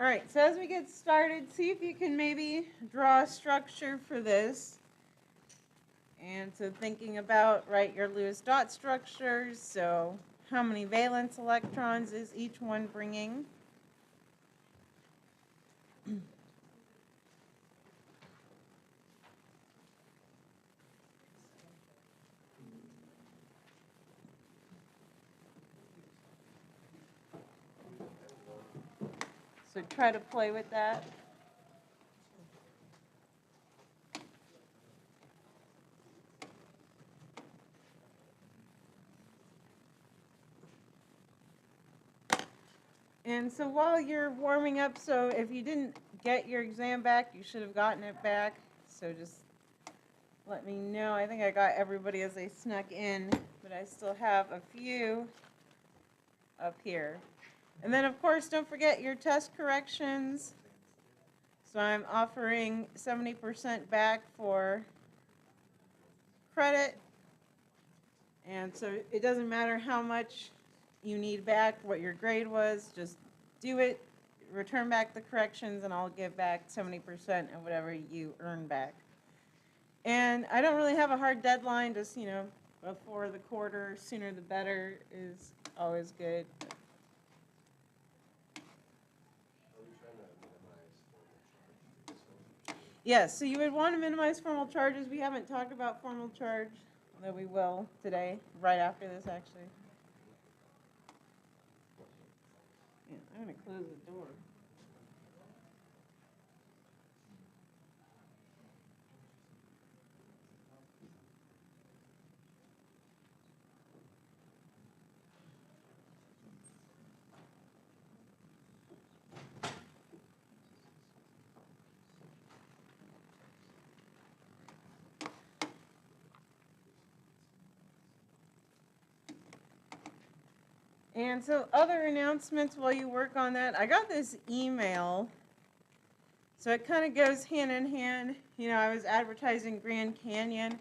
All right, so as we get started, see if you can maybe draw a structure for this. And so thinking about, right, your Lewis dot structures, so how many valence electrons is each one bringing? So try to play with that. And so while you're warming up, so if you didn't get your exam back, you should have gotten it back. So just let me know. I think I got everybody as they snuck in, but I still have a few up here. And then, of course, don't forget your test corrections. So I'm offering 70% back for credit. And so it doesn't matter how much you need back, what your grade was, just do it, return back the corrections, and I'll give back 70% of whatever you earn back. And I don't really have a hard deadline, just, before the quarter, sooner the better is always good. Yes, so you would want to minimize formal charges. We haven't talked about formal charge, although we will today, right after this, actually. Yeah, I'm going to close the door. And so other announcements while you work on that. I got this email. So it kind of goes hand in hand. I was advertising Grand Canyon.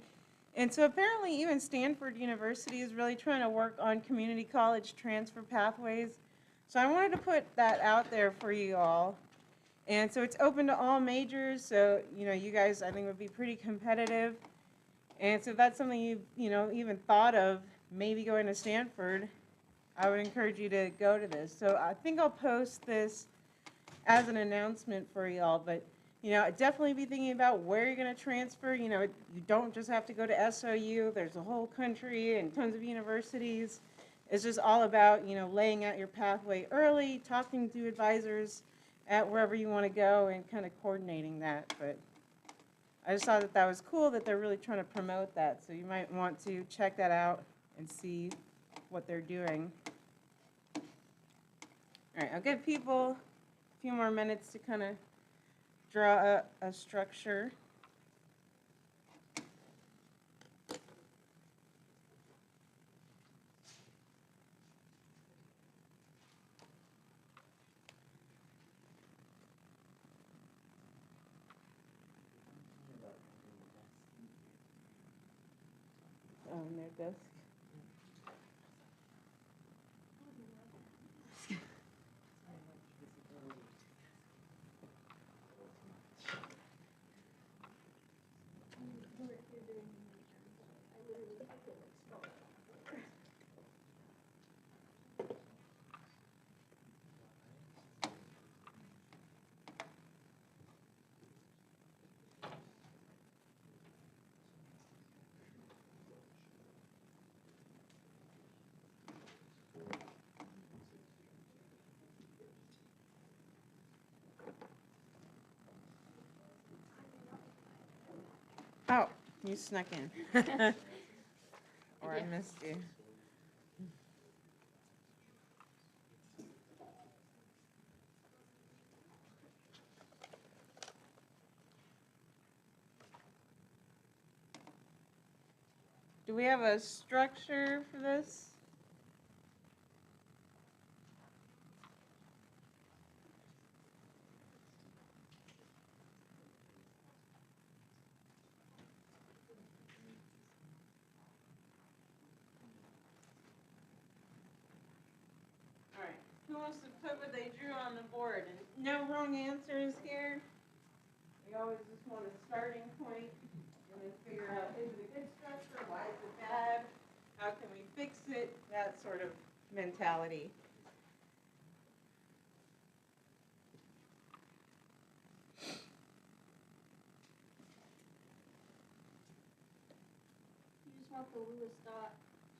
And so apparently even Stanford University is really trying to work on community college transfer pathways. So I wanted to put that out there for you all. And so it's open to all majors. So, you guys I think would be pretty competitive. And so if that's something you've, even thought of maybe going to Stanford, I would encourage you to go to this. So I think I'll post this as an announcement for y'all, but definitely be thinking about where you're going to transfer. You don't just have to go to SOU. There's a whole country and tons of universities. It's just all about, laying out your pathway early, talking to advisors at wherever you want to go and kind of coordinating that. But I just thought that was cool that they're really trying to promote that. So you might want to check that out and see what they're doing. All right, I'll give people a few more minutes to kind of draw a structure. On their desk. Oh, you snuck in. Or I missed you. Do we have a structure for this? All right. Who wants supposed to put what they drew on the board. And no wrong answers here. We always just want a starting point and then figure out, is it a good structure? Why is it bad? How can we fix it? That sort of mentality. You just want the Lewis dot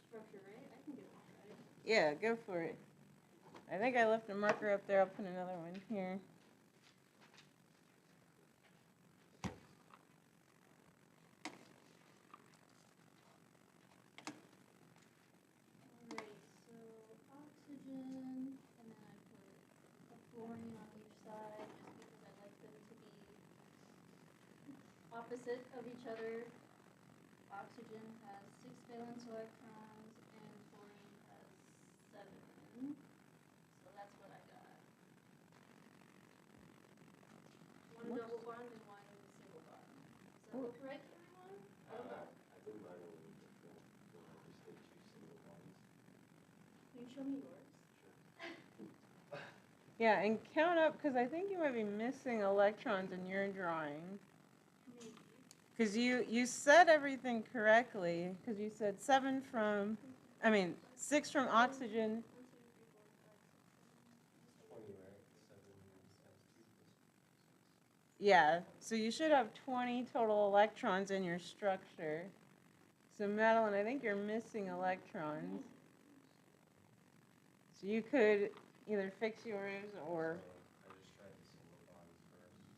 structure, right? I can get one, right? Yeah, go for it. I think I left a marker up there. I'll put another one here. Alright, so oxygen, and then I put a fluorine on each side just because I like them to be opposite of each other. Oxygen has 6 valence electrons and fluorine has 7. So that's what I got. One double bond and one single bond. Does that look correct, everyone? I think mine will be different. I just did 2 single bonds. Can you show me yours? Yeah, and count up, because I think you might be missing electrons in your drawing. Maybe. Because you said everything correctly, because you said 6 from oxygen. 20, right? 7 times 2 plus 6. Yeah, so you should have 20 total electrons in your structure. So Madeline, I think you're missing electrons. So you could either fix yours or... So I just tried the single bonds first. So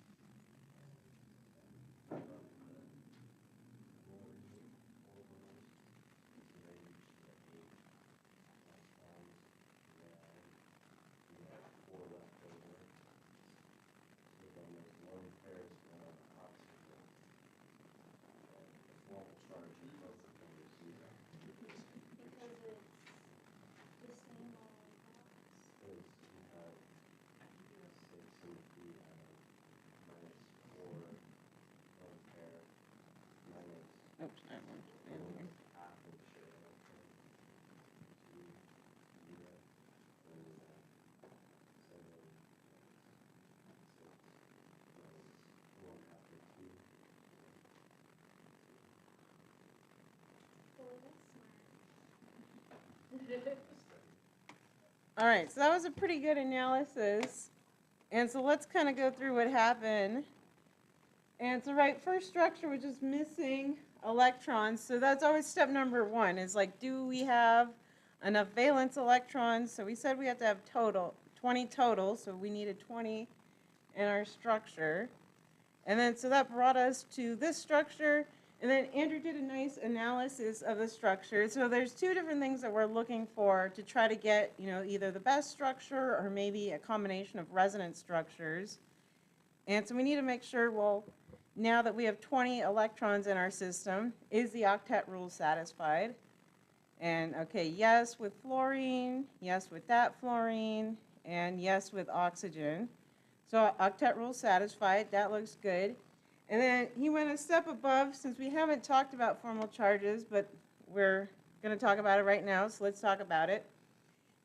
they each get 8 electrons. And we have 4 left over. So then there's one pair is going on oxygen. And the formal charge of both of them is 0. Because it's the same all the way across. Because you have 6 and 3 atoms minus 4 one pair minus Oops, I went in here. half of the shared electron. 2, 0, and then you have 7 minus 6 minus 1 half of 2. Boy, that's smart. All right, so that was a pretty good analysis. And so let's kind of go through what happened. And so first structure was just missing electrons. So that's always step number 1 is like, do we have enough valence electrons? So we said we have to have 20 total, so we needed 20 in our structure. And then so that brought us to this structure. And then Andrew did a nice analysis of the structure. So there's 2 different things that we're looking for to try to get, either the best structure or maybe a combination of resonance structures. And so we need to make sure, well, now that we have 20 electrons in our system, is the octet rule satisfied? And okay, yes with fluorine, yes with that fluorine, and yes with oxygen. So octet rule satisfied, that looks good. And then he went a step above, since we haven't talked about formal charges, but we're going to talk about it right now, so let's talk about it.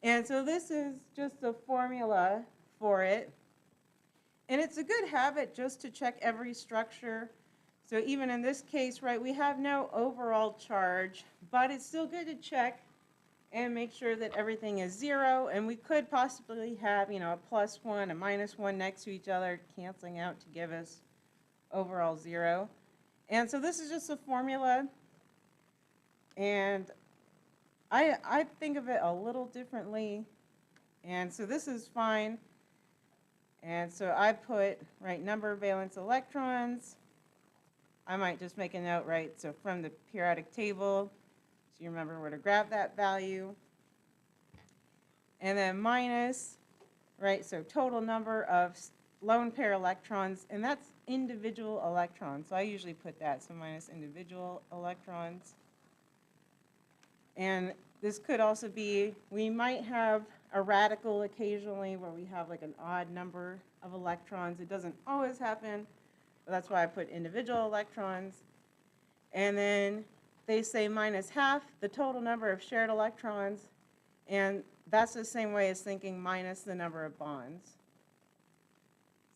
And so this is just the formula for it. And it's a good habit just to check every structure. So even in this case, we have no overall charge, but it's still good to check and make sure that everything is 0. And we could possibly have, a +1, a -1 next to each other, canceling out to give us overall 0. And so this is just a formula, and I think of it a little differently, and so this is fine. And so I put number of valence electrons. I might just make a note, so from the periodic table, so you remember where to grab that value. And then minus, so total number of lone pair electrons, and that's individual electrons. So I usually put that, so minus individual electrons. And this could also be, we might have a radical occasionally where we have an odd number of electrons. It doesn't always happen, but that's why I put individual electrons. And then they say minus half the total number of shared electrons. And that's the same way as thinking minus the number of bonds.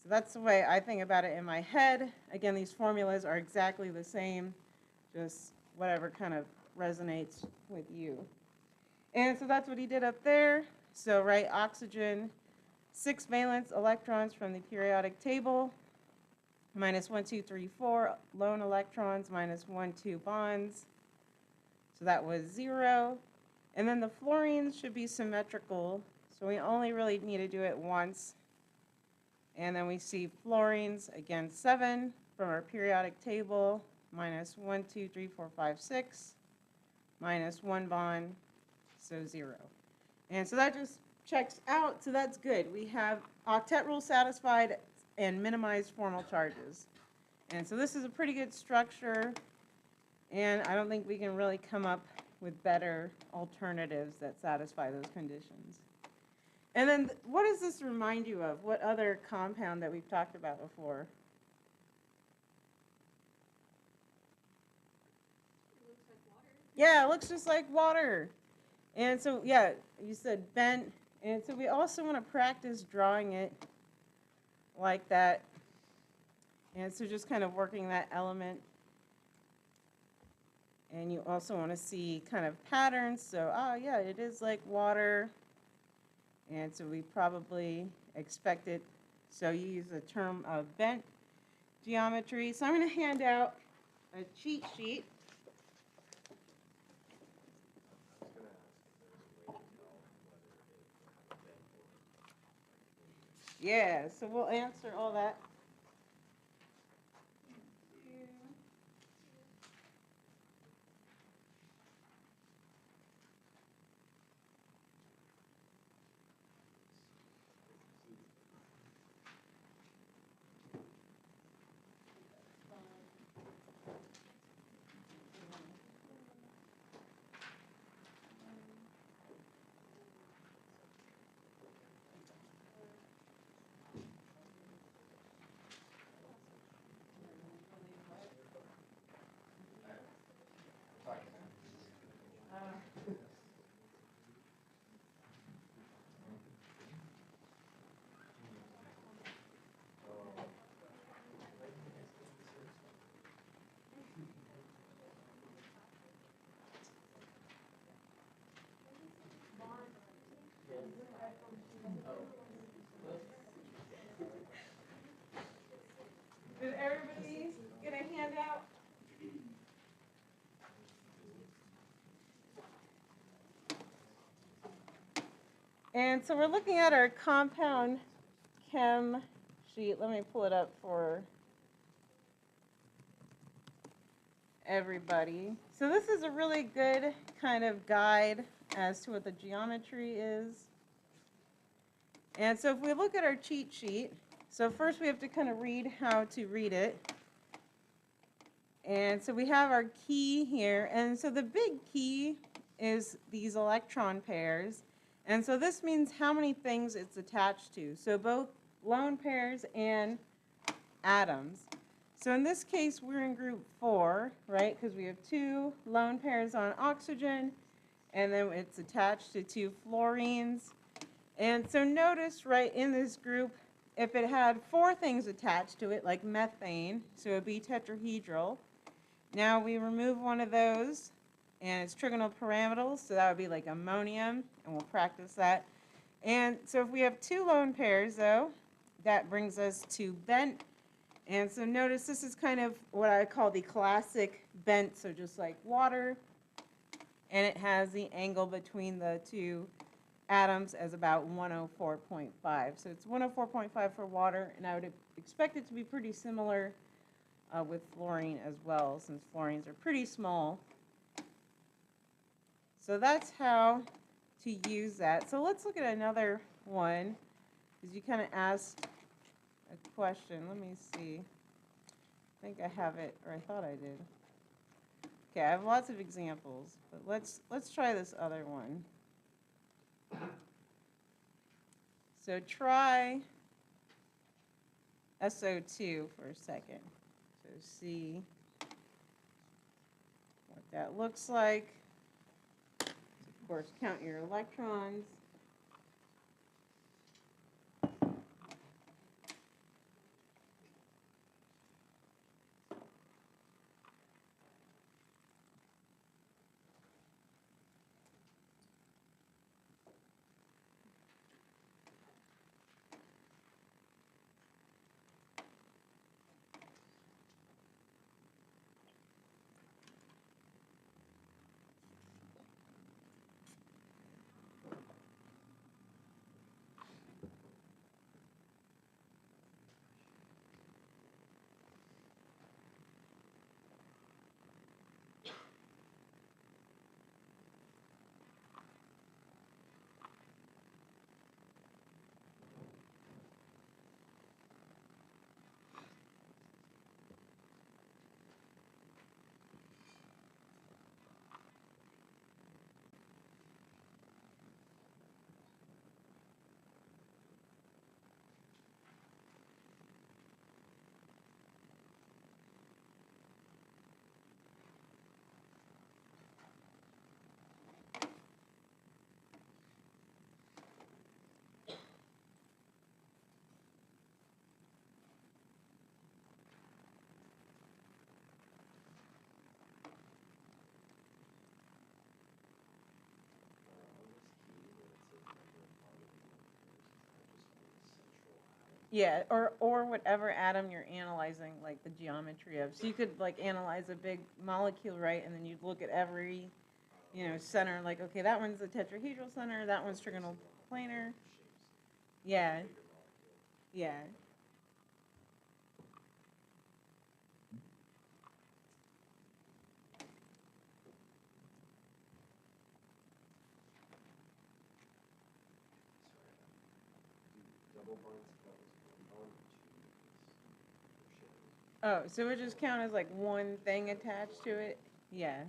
So that's the way I think about it in my head. Again, these formulas are exactly the same, just whatever kind of resonates with you. And so that's what he did up there. So write oxygen, 6 valence electrons from the periodic table, minus 1, 2, 3, 4 lone electrons, minus 1, 2 bonds. So that was 0. And then the fluorines should be symmetrical. So we only really need to do it once. And then we see fluorines, again, 7 from our periodic table, minus 1, 2, 3, 4, 5, 6, minus 1 bond, so 0. And so that just checks out, so that's good. We have octet rule satisfied and minimized formal charges. And so this is a pretty good structure, and I don't think we can really come up with better alternatives that satisfy those conditions. And then what does this remind you of? What other compound that we've talked about before? It looks like water. Yeah, it looks just like water. And so, yeah, you said bent. And so we also want to practice drawing it like that. And so just kind of working that element. And you also want to see kind of patterns. So, oh, yeah, it is like water. And so we probably expect it. So you use the term of bent geometry. So I'm going to hand out a cheat sheet. I was gonna ask if there's a way to tell whether it will have a bent or Yeah, so we'll answer all that. Did everybody get a handout? And so we're looking at our compound chem sheet. Let me pull it up for everybody. So this is a really good kind of guide as to what the geometry is. And so if we look at our cheat sheet, so first we have to kind of read how to read it. And so we have our key here. And so the big key is these electron pairs. And so this means how many things it's attached to. So both lone pairs and atoms. So in this case, we're in group 4, right? Because we have 2 lone pairs on oxygen, and then it's attached to 2 fluorines. And so notice, right, in this group, if it had 4 things attached to it, like methane, so it would be tetrahedral. Now we remove one of those, and it's trigonal pyramidal, so that would be like ammonium, and we'll practice that. And so if we have 2 lone pairs, though, that brings us to bent. And so notice this is kind of what I call the classic bent, so just like water. And it has the angle between the 2 atoms as about 104.5. So it's 104.5 for water, and I would expect it to be pretty similar with fluorine as well, since fluorines are pretty small. So that's how to use that. So let's look at another one, because you kind of asked a question. Let me see. I think I have it, or I thought I did. Okay, I have lots of examples, but let's try this other one. So try SO2 for a second. So see what that looks like. Of course, count your electrons. Yeah, or whatever atom you're analyzing, like the geometry of. So you could like analyze a big molecule, right? And then you'd look at every, center. Like, okay, that one's a tetrahedral center. That one's trigonal planar. Yeah, yeah. Double bonds count as one bond or two Oh, so it just count as like one thing attached to it? Yeah.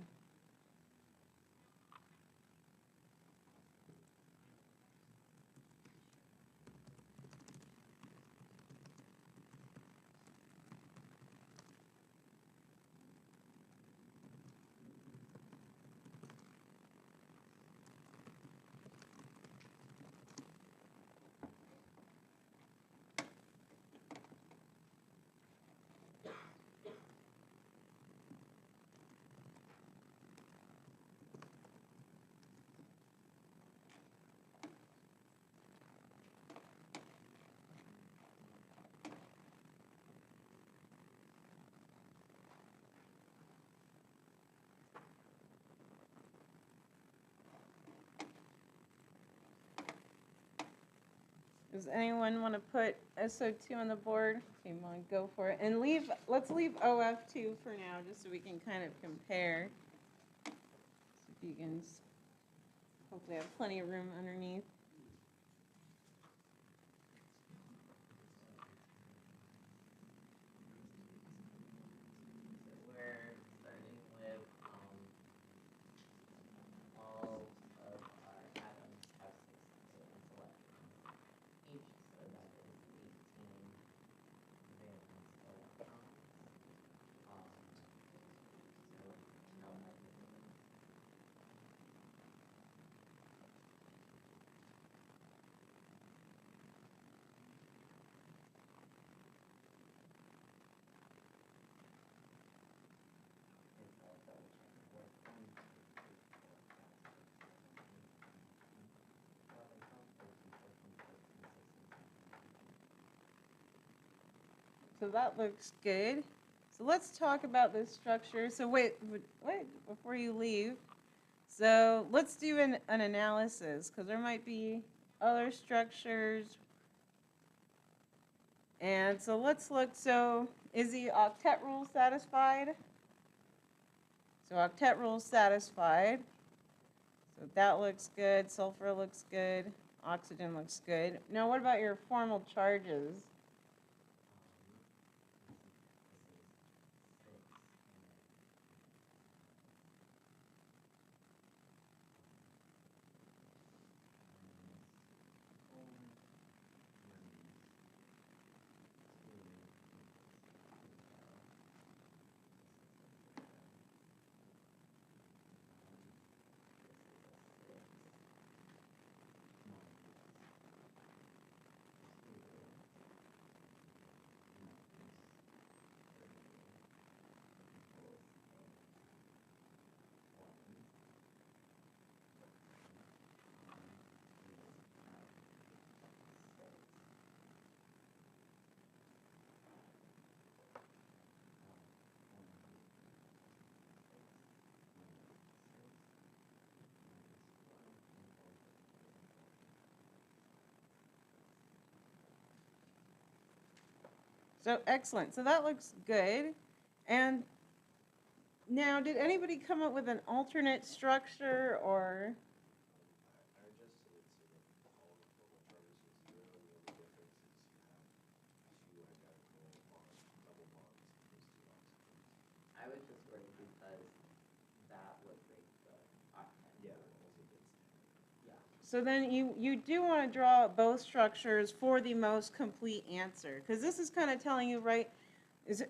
Does anyone want to put SO2 on the board? Okay, you want to go for it. And let's leave OF2 for now, just so we can kind of compare. So if you can hopefully have plenty of room underneath. We're starting with all of our atoms have 6 valence electrons each, so that is 18 valence electrons. So no hydrogen. It's all double check. What 1, 2, 3, 4, 5, 6, 7, 8, 9, 10, 11, 12, 13, 14, 15, 16, 17, 18. So that looks good. So let's talk about this structure. So wait, before you leave. So let's do an analysis, because there might be other structures. And so let's look. So is the octet rule satisfied? So octet rule satisfied. So that looks good. Sulfur looks good. Oxygen looks good. Now what about your formal charges? So excellent. So that looks good. And now, did anybody come up with an alternate structure or? I adjusted it so that all the total charges was zero. The only difference is you have two identical bonds, double bonds, opposed to oxygen. I was just worried because that would break the octet. Yeah, as it gets. Yeah. So then you do want to draw both structures for the most complete answer, because this is kind of telling you, right?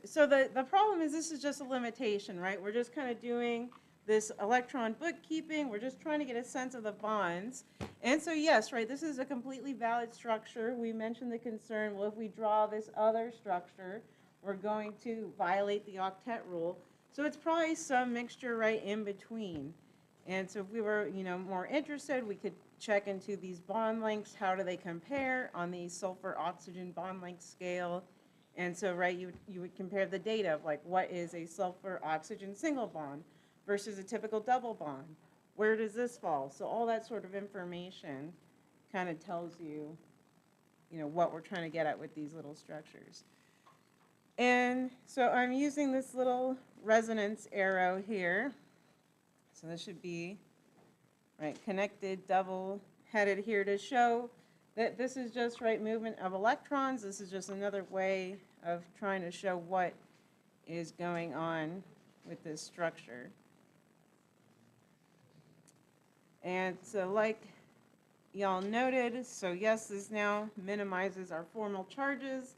So the problem is this is just a limitation, right? We're just kind of doing this electron bookkeeping. We're just trying to get a sense of the bonds. And so yes, right, this is a completely valid structure. We mentioned the concern, well, if we draw this other structure, we're going to violate the octet rule. So it's probably some mixture right in between. And so if we were, more interested, we could check into these bond lengths. How do they compare on the sulfur-oxygen bond length scale? And so, right, you would compare the data of like what is a sulfur-oxygen single bond versus a typical double bond. Where does this fall? So all that sort of information kind of tells you, what we're trying to get at with these little structures. And so I'm using this little resonance arrow here. So this should be, right, connected, double-headed here to show that this is just, right, movement of electrons. This is just another way of trying to show what is going on with this structure. And so like y'all noted, so yes, this now minimizes our formal charges.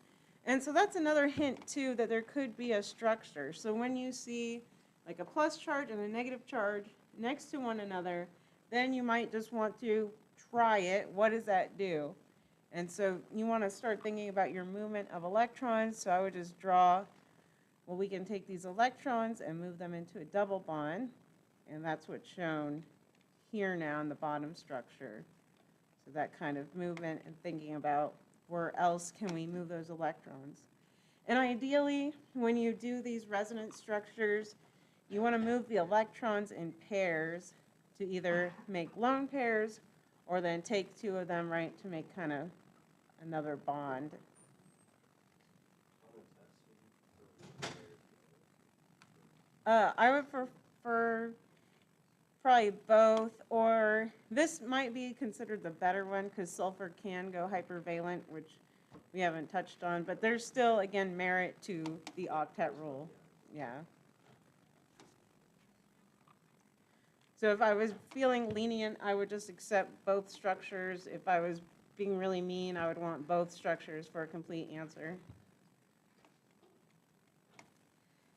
And so that's another hint too that there could be a structure. So when you see like a plus charge and a negative charge next to one another, then you might just want to try it. What does that do? And so you want to start thinking about your movement of electrons. So I would just draw, well, we can take these electrons and move them into a double bond. And that's what's shown here now in the bottom structure. So that kind of movement and thinking about where else can we move those electrons. And ideally, when you do these resonance structures, you want to move the electrons in pairs to either make lone pairs or then take two of them, right, to make kind of another bond. I would prefer probably both, or this might be considered the better one because sulfur can go hypervalent, which we haven't touched on, but there's still, again, merit to the octet rule. Yeah. So if I was feeling lenient, I would just accept both structures. If I was being really mean, I would want both structures for a complete answer.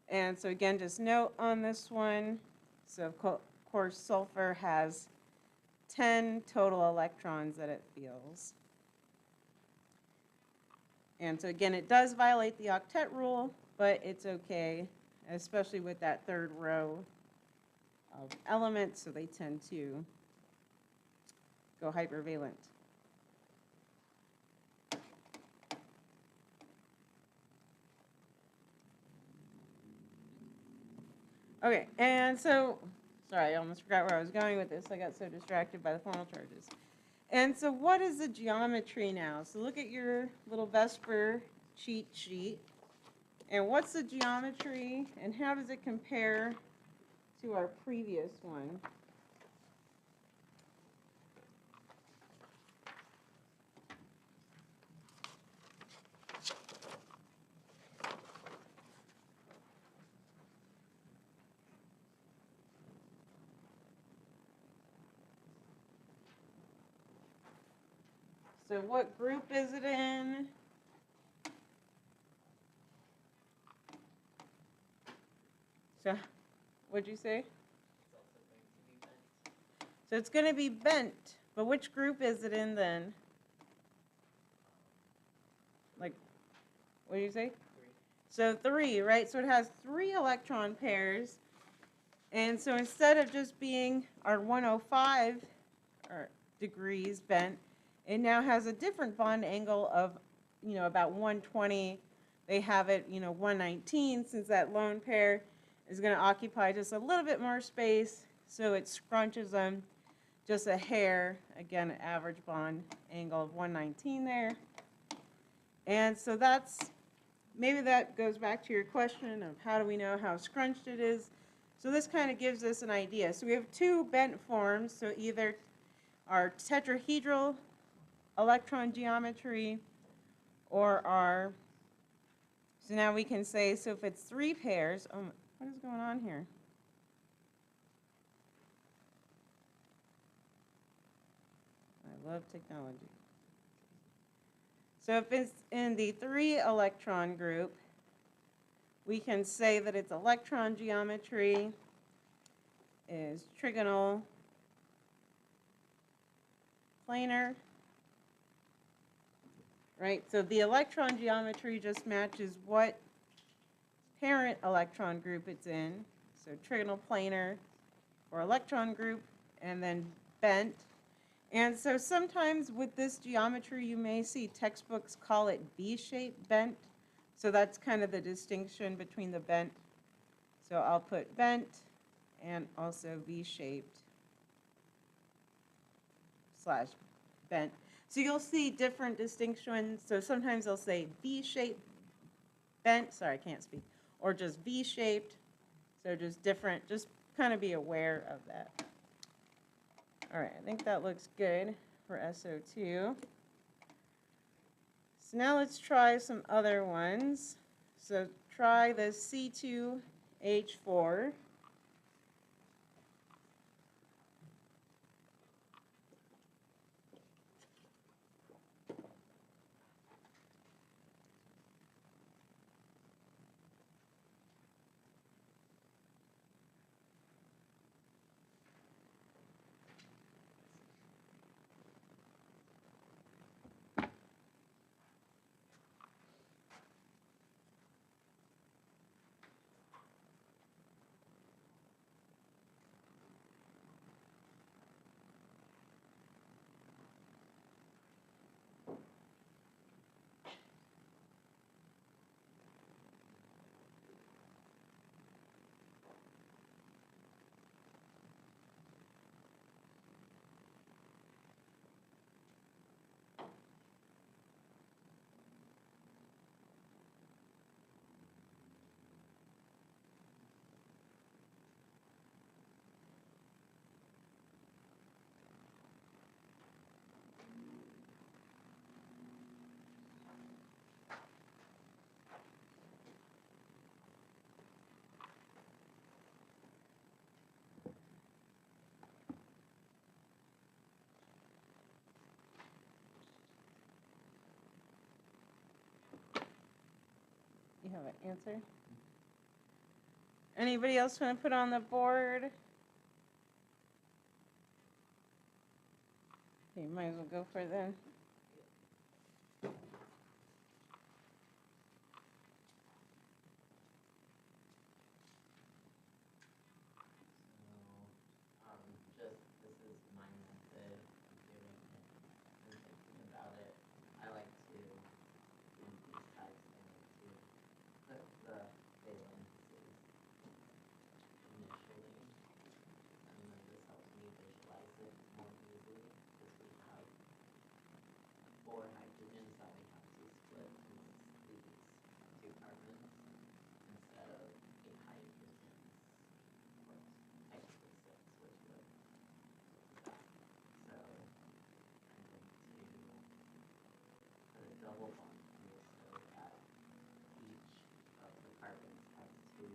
And so again, just note on this one, so of course sulfur has 10 total electrons that it feels. And so again, it does violate the octet rule, but it's okay, especially with that third row of elements, so they tend to go hypervalent. Okay, and so, sorry, I almost forgot where I was going with this. I got so distracted by the formal charges. And so what is the geometry now? So look at your little Vesper cheat sheet. And what's the geometry and how does it compare to our previous one? So what group is it in? So, what'd you say? It's also going to be bent. So it's going to be bent, but which group is it in then? Like, what did you say? 3. So 3, right? So it has 3 electron pairs. And so instead of just being our 105 degrees bent, it now has a different bond angle of, about 120. They have it, 119, since that lone pair is going to occupy just a little bit more space. So it scrunches them just a hair. Again, average bond angle of 119 there. And so that's maybe that goes back to your question of how do we know how scrunched it is. So this kind of gives us an idea. So we have two bent forms, so either our tetrahedral electron geometry or our, so now we can say, so if it's 3 pairs, what is going on here? I love technology. So if it's in the 3 electron group, we can say that its electron geometry is trigonal planar, right? So the electron geometry just matches what parent electron group it's in. So trigonal planar or electron group, and then bent. And so sometimes with this geometry, you may see textbooks call it V-shaped bent. So that's kind of the distinction between the bent. So I'll put bent and also V-shaped / bent. So you'll see different distinctions. So sometimes they'll say V-shaped bent, sorry, I can't speak, or just V-shaped. So just different, just kind of be aware of that. All right, I think that looks good for SO2. So now let's try some other ones. So try the C2H4. You have an answer? Anybody else want to put on the board? Okay, you might as well go for it then. So, just, this is my method of doing it and thinking about it. I like to, in these types, I like to put the valences initially, and then this helps me visualize it more easily, because we have 4 hydrogens that we have to split into these 2 carbons, instead of 8 hydrogens, or technically 6, which would so I'm going to put a double bond here so that each of the carbons has 2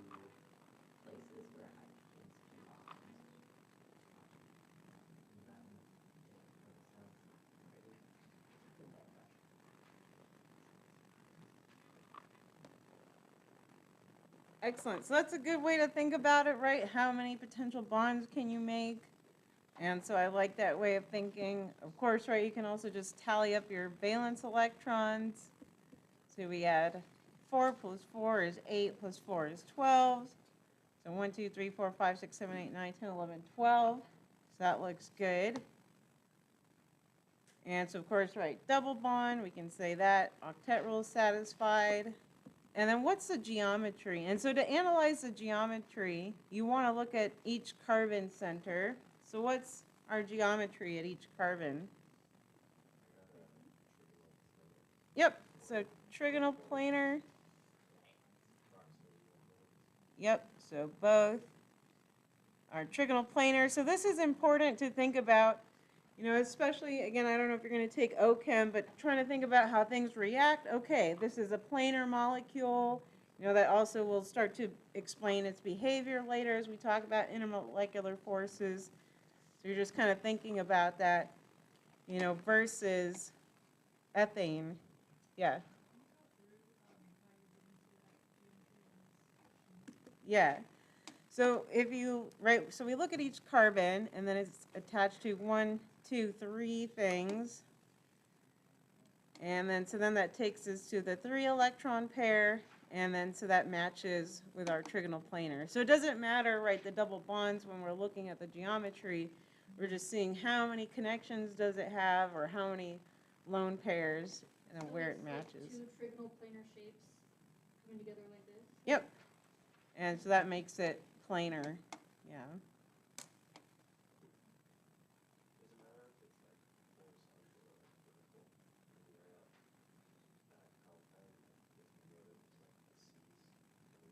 places where hydrogens can bond. And then it puts them right together. Excellent. So that's a good way to think about it, right? How many potential bonds can you make? And so I like that way of thinking. Of course, right, you can also just tally up your valence electrons. So we add 4 plus 4 is 8 plus 4 is 12. So 1, 2, 3, 4, 5, 6, 7, 8, 9, 10, 11, 12. So that looks good. And so of course, right, double bond, we can say that. Octet rule is satisfied. And then what's the geometry? And so to analyze the geometry, you want to look at each carbon center. So what's our geometry at each carbon? Yep, so trigonal planar. Yep, so both are trigonal planar. So this is important to think about, especially, again, I don't know if you're going to take OChem, but trying to think about how things react. Okay, this is a planar molecule. That also will start to explain its behavior later as we talk about intermolecular forces. So you're just kind of thinking about that, versus ethane. Yeah. Yeah. So if you, right, so we look at each carbon, and then it's attached to 1, 2, 3 things. And then, so then that takes us to the 3 electron pair, and then so that matches with our trigonal planar. So it doesn't matter, right, the double bonds when we're looking at the geometry. We're just seeing how many connections does it have, or how many lone pairs, and then where it matches. Two trigonal planar shapes coming together like this? Yep. And so that makes it planar. Yeah.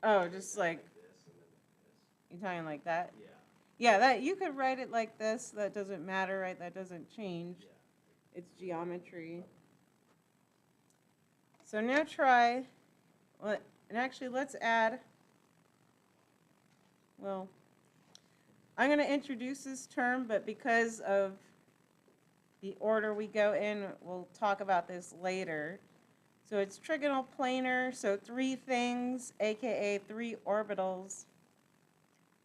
Oh, just like, you're talking like that? Yeah. Yeah, that you could write it like this. That doesn't matter, right? That doesn't change. It's geometry. So now try, well, and actually let's add, well, I'm going to introduce this term, but because of the order we go in, we'll talk about this later. So it's trigonal planar, so 3 things, aka 3 orbitals,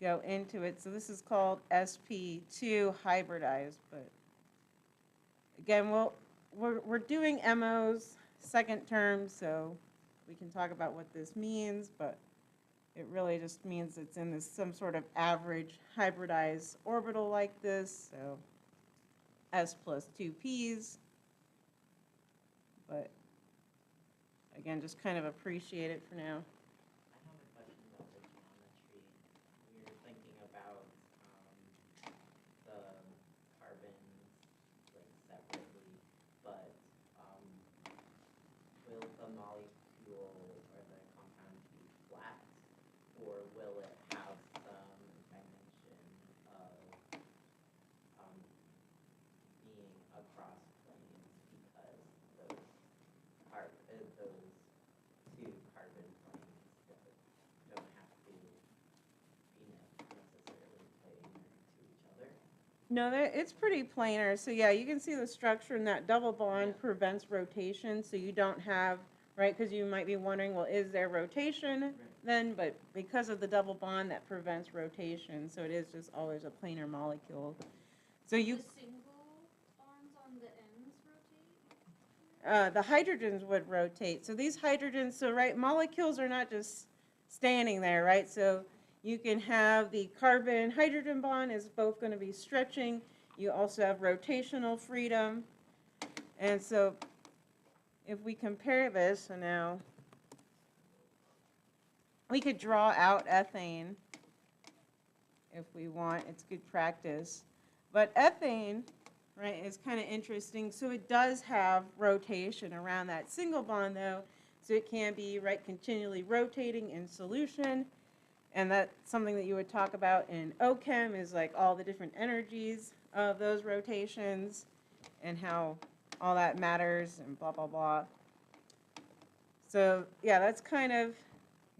go into it. So this is called sp2 hybridized, but again, we're doing MOs second term, so we can talk about what this means, but it really just means it's in this some sort of average hybridized orbital like this, so s plus 2 p's, but again, just kind of appreciate it for now. I have a question about the geometry. We were thinking about the carbons like separately, but will the molecule or the compound be flat, or will it have some dimension of being across planes because those 2 carbon planes don't have to be necessarily planar to each other? No, it's pretty planar. So yeah, you can see the structure, and that double bond prevents rotation, so you don't have, right, because you might be wondering, well, is there rotation then? But because of the double bond, that prevents rotation, so it is just always a planar molecule. So you, The single bonds on the ends rotate? the hydrogens would rotate. So these hydrogens, so right, molecules are not just standing there, right? So you can have the carbon-hydrogen bond is both going to be stretching. You also have rotational freedom. And so if we compare this, so now we could draw out ethane if we want. It's good practice. But ethane, right, is kind of interesting. So it does have rotation around that single bond, though. So it can be, right, continually rotating in solution. And that's something that you would talk about in OChem is like all the different energies of those rotations and how all that matters and blah, blah, blah. So yeah, that's kind of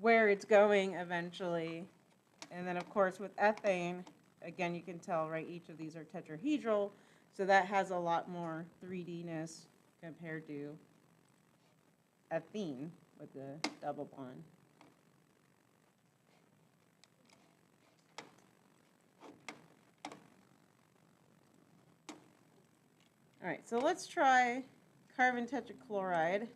where it's going eventually. And then of course with ethane, again, you can tell, right, each of these are tetrahedral. So that has a lot more 3D-ness compared to ethene with the double bond. All right, so let's try carbon tetrachloride.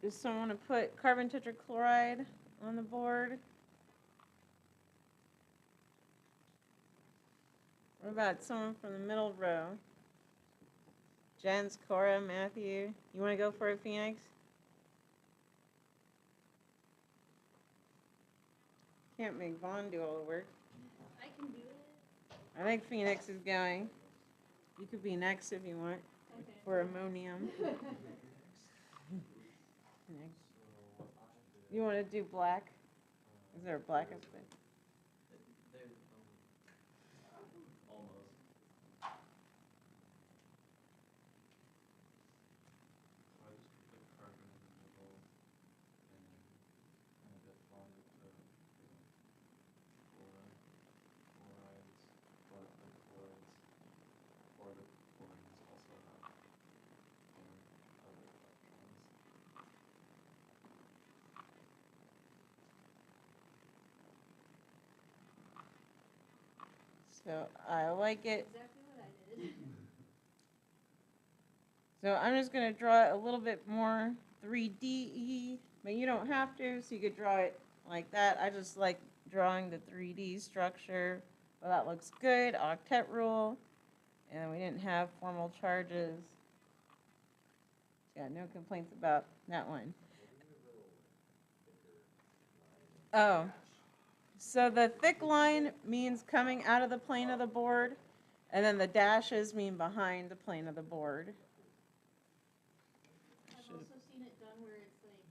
Does someone want to put carbon tetrachloride on the board? What about someone from the middle row? Jens, Cora, Matthew. You want to go for it, Phoenix? Can't make Vaughn do all the work. I can do it. I think Phoenix is going. You could be next if you want Okay. for ammonium. You want to do black? Is there a black up there? There's, almost. So I just put carbon in the middle and kind of get bond it to, chlorides, but the chlorides, or the chlorines also have other electrons. So I like it. Exactly what I did. So I'm just going to draw it a little bit more 3D, but you don't have to, so you could draw it like that. I just like drawing the 3D structure. Well, that looks good. Octet rule. And we didn't have formal charges. Yeah, no complaints about that one. Oh, so the thick line means coming out of the plane of the board, and then the dashes mean behind the plane of the board. I've also seen it done where it's like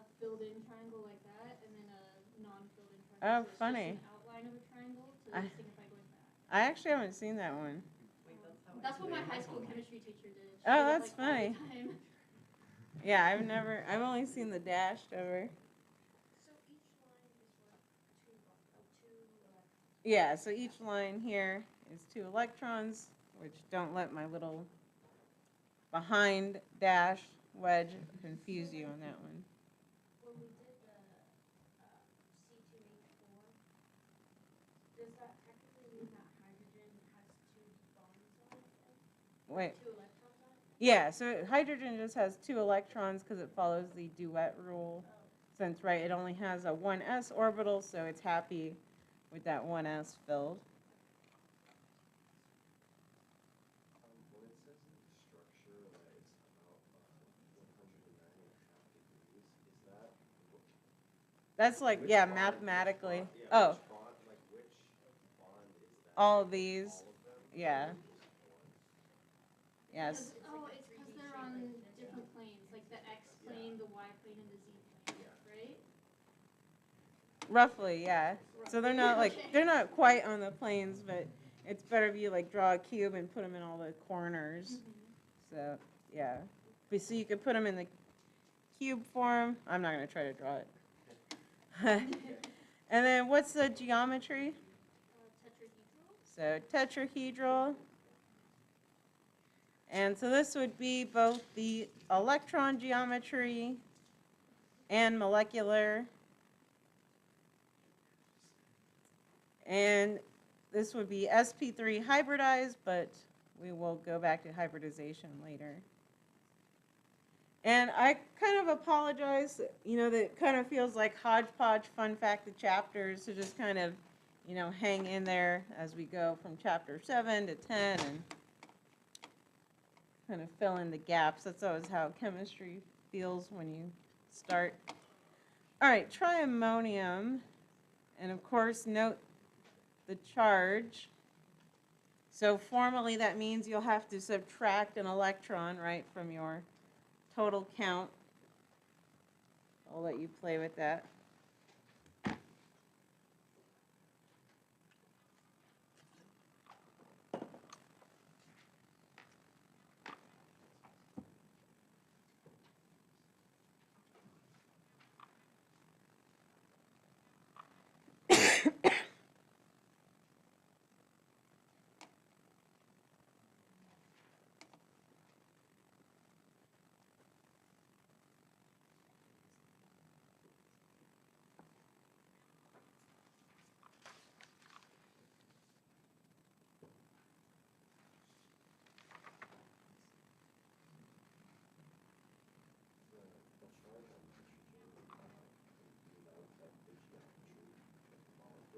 a filled-in triangle like that, and then a non-filled-in triangle. Oh, so it's funny. just an outline of a triangle to I- signify going back. I actually haven't seen that one. Wait, that's how That's I what do my it. high school chemistry teacher did. She Oh, did it, that's like, all the funny. time. Yeah, I've only seen the dashed over. So each line is what, two electrons? Yeah, so each line here is 2 electrons, which don't let my little behind dash wedge confuse you on that one. When we did the C2H4, does that technically mean that hydrogen has two bonds on it then? Or Wait. two electrons on it? Yeah, so hydrogen just has 2 electrons because it follows the duet rule. Since, right, it only has a 1s orbital, so it's happy with that 1s filled. When it says in the structure that it's about 109.5 degrees, is that? That's like, Which yeah, bond- mathematically. which bond- yeah, Oh, which bond, like which bond is that? all of these. All of them? Yeah. Or just one? Yes. Oh, it's because they're on different planes, like the X plane, the Y plane, and the Z plane, right? Roughly, yeah. So they're not like, Okay. they're not quite on the planes, but it's better if you like draw a cube and put them in all the corners. So, yeah. But so you could put them in the cube form. I'm not going to try to draw it. And then what's the geometry? Tetrahedral. So tetrahedral. And so this would be both the electron geometry and molecular. And this would be sp3 hybridized, but we will go back to hybridization later. And I kind of apologize, that it kind of feels like hodgepodge fun fact of chapters, so just kind of, hang in there as we go from chapter 7 to 10 and kind of fill in the gaps. That's always how chemistry feels when you start. All right, try ammonium. And of course, note the charge. So formally, that means you'll have to subtract an electron, right, from your total count. I'll let you play with that.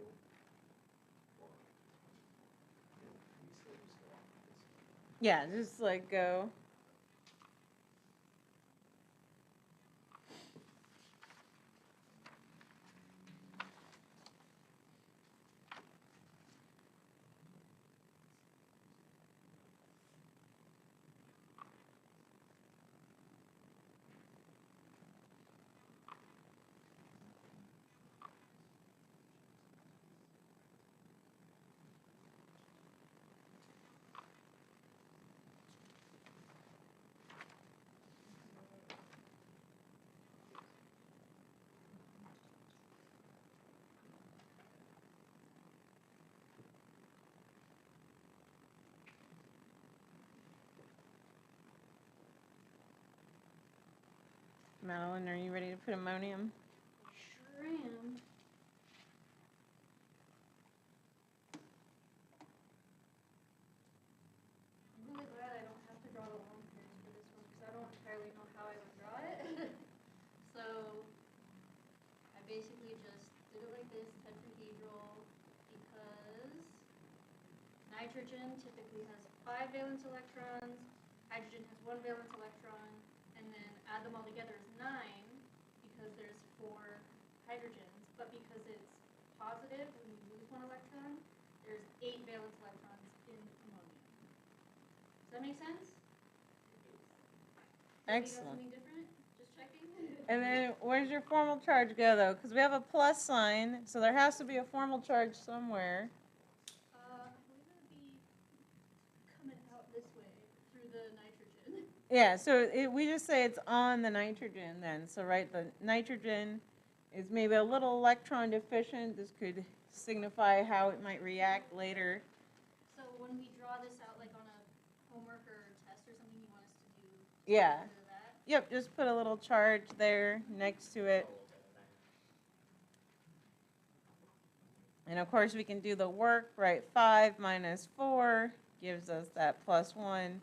tetrahedral, or, we still just go off of this. Yeah, just like go. Madeline, are you ready to put ammonium? Sure am. I'm really glad I don't have to draw the long pairs for this one because I don't entirely know how I would draw it. So I basically just did it like this, tetrahedral, because nitrogen typically has 5 valence electrons, hydrogen has 1 valence electron, and then add them all together is 9 because there's 4 hydrogens, but because it's positive when you lose 1 electron, there's 8 valence electrons in ammonium. Does that make sense? Excellent. Something different? Just checking. And then where's your formal charge go though? Because we have a plus sign, so there has to be a formal charge somewhere. I believe it would be coming out this way through the nitrogen. Yeah, so we just say it's on the nitrogen then. So right, the nitrogen is maybe a little electron deficient. This could signify how it might react later. So when we draw this out, like on a homework or test or something, you want us to do Yeah. something to that? Yep, just put a little charge there next to it. Oh, okay, thanks. And of course we can do the work, right? 5 minus 4 gives us that plus 1.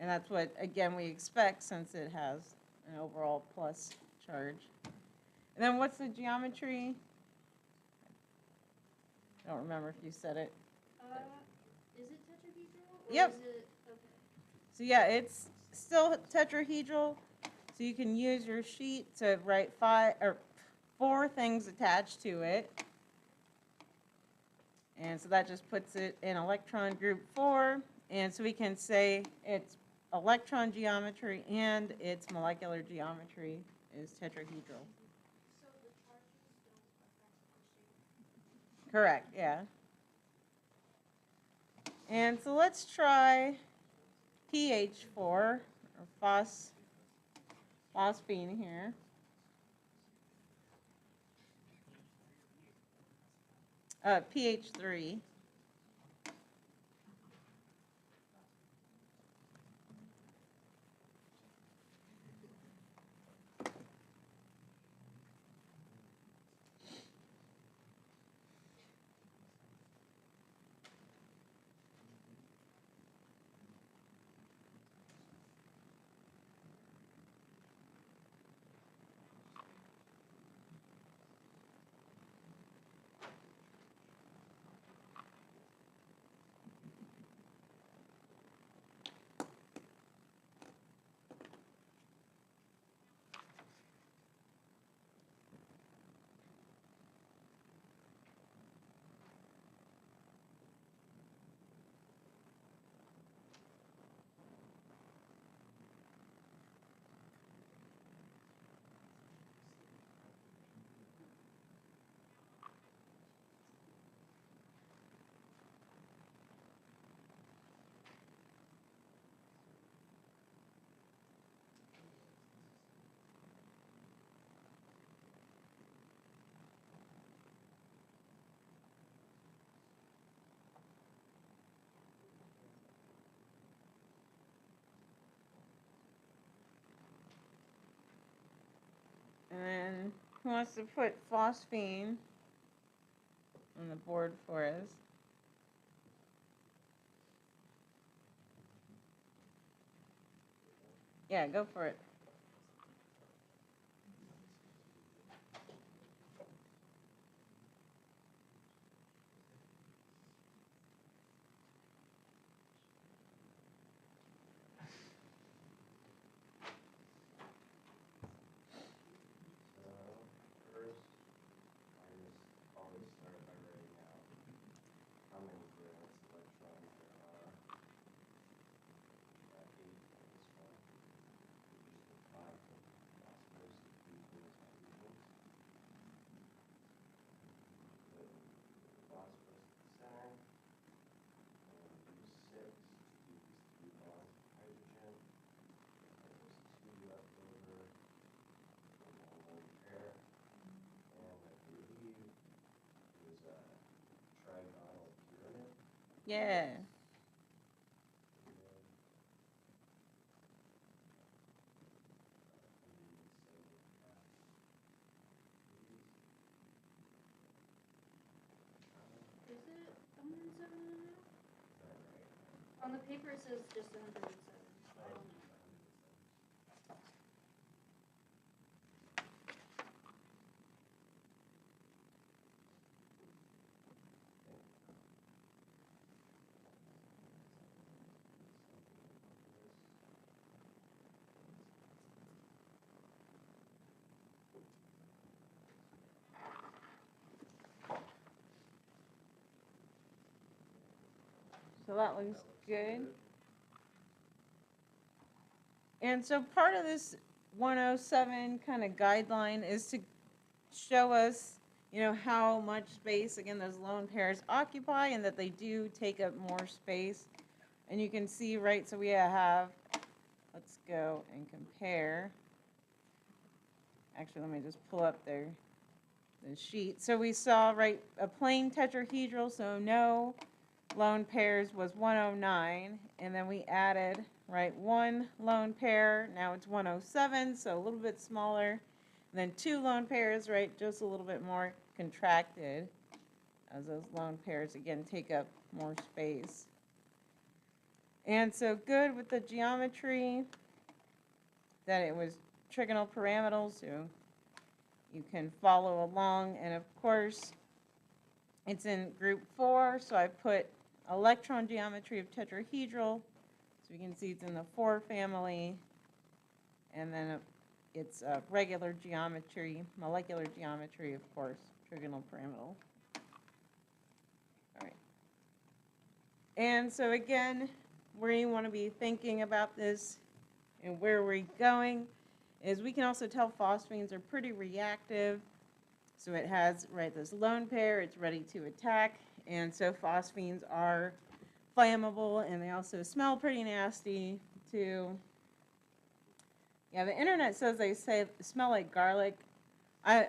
And that's what, again, we expect since it has an overall plus charge. And then what's the geometry? I don't remember if you said it. Is it tetrahedral? Or Yep. Is it, okay. So yeah, it's still tetrahedral. So you can use your sheet to write 4 things attached to it. And so that just puts it in electron group 4. And so we can say its electron geometry and its molecular geometry is tetrahedral. So the charges don't affect the shape. Correct, yeah. And so let's try pH4, or phosphine here. pH3. And then who wants to put phosphine on the board for us? Yeah, go for it. Yeah. And then, Is it 107 and a half? is that right? On the paper it says just 107. So I Oh, don't know. just 107. So that looks good. And so part of this 107 kind of guideline is to show us, you know, how much space, again, those lone pairs occupy and that they do take up more space. And you can see, right, so we have, let's go and compare. Actually, let me just pull up the sheet. So we saw, right, a plain tetrahedral, so no lone pairs was 109, and then we added, right, one lone pair, now it's 107, so a little bit smaller. And then two lone pairs, right, just a little bit more contracted, as those lone pairs, again, take up more space. And so good with the geometry, that it was trigonal pyramidal, so you can follow along. And of course, it's in group 4, so I put electron geometry of tetrahedral, so we can see it's in the 4 family, and then it's regular geometry, molecular geometry, of course, trigonal pyramidal. All right. And so again, where you want to be thinking about this and where we're going is we can also tell phosphines are pretty reactive. So it has, right, this lone pair, it's ready to attack, and so phosphines are flammable, and they also smell pretty nasty too. Yeah, the internet says they smell like garlic. I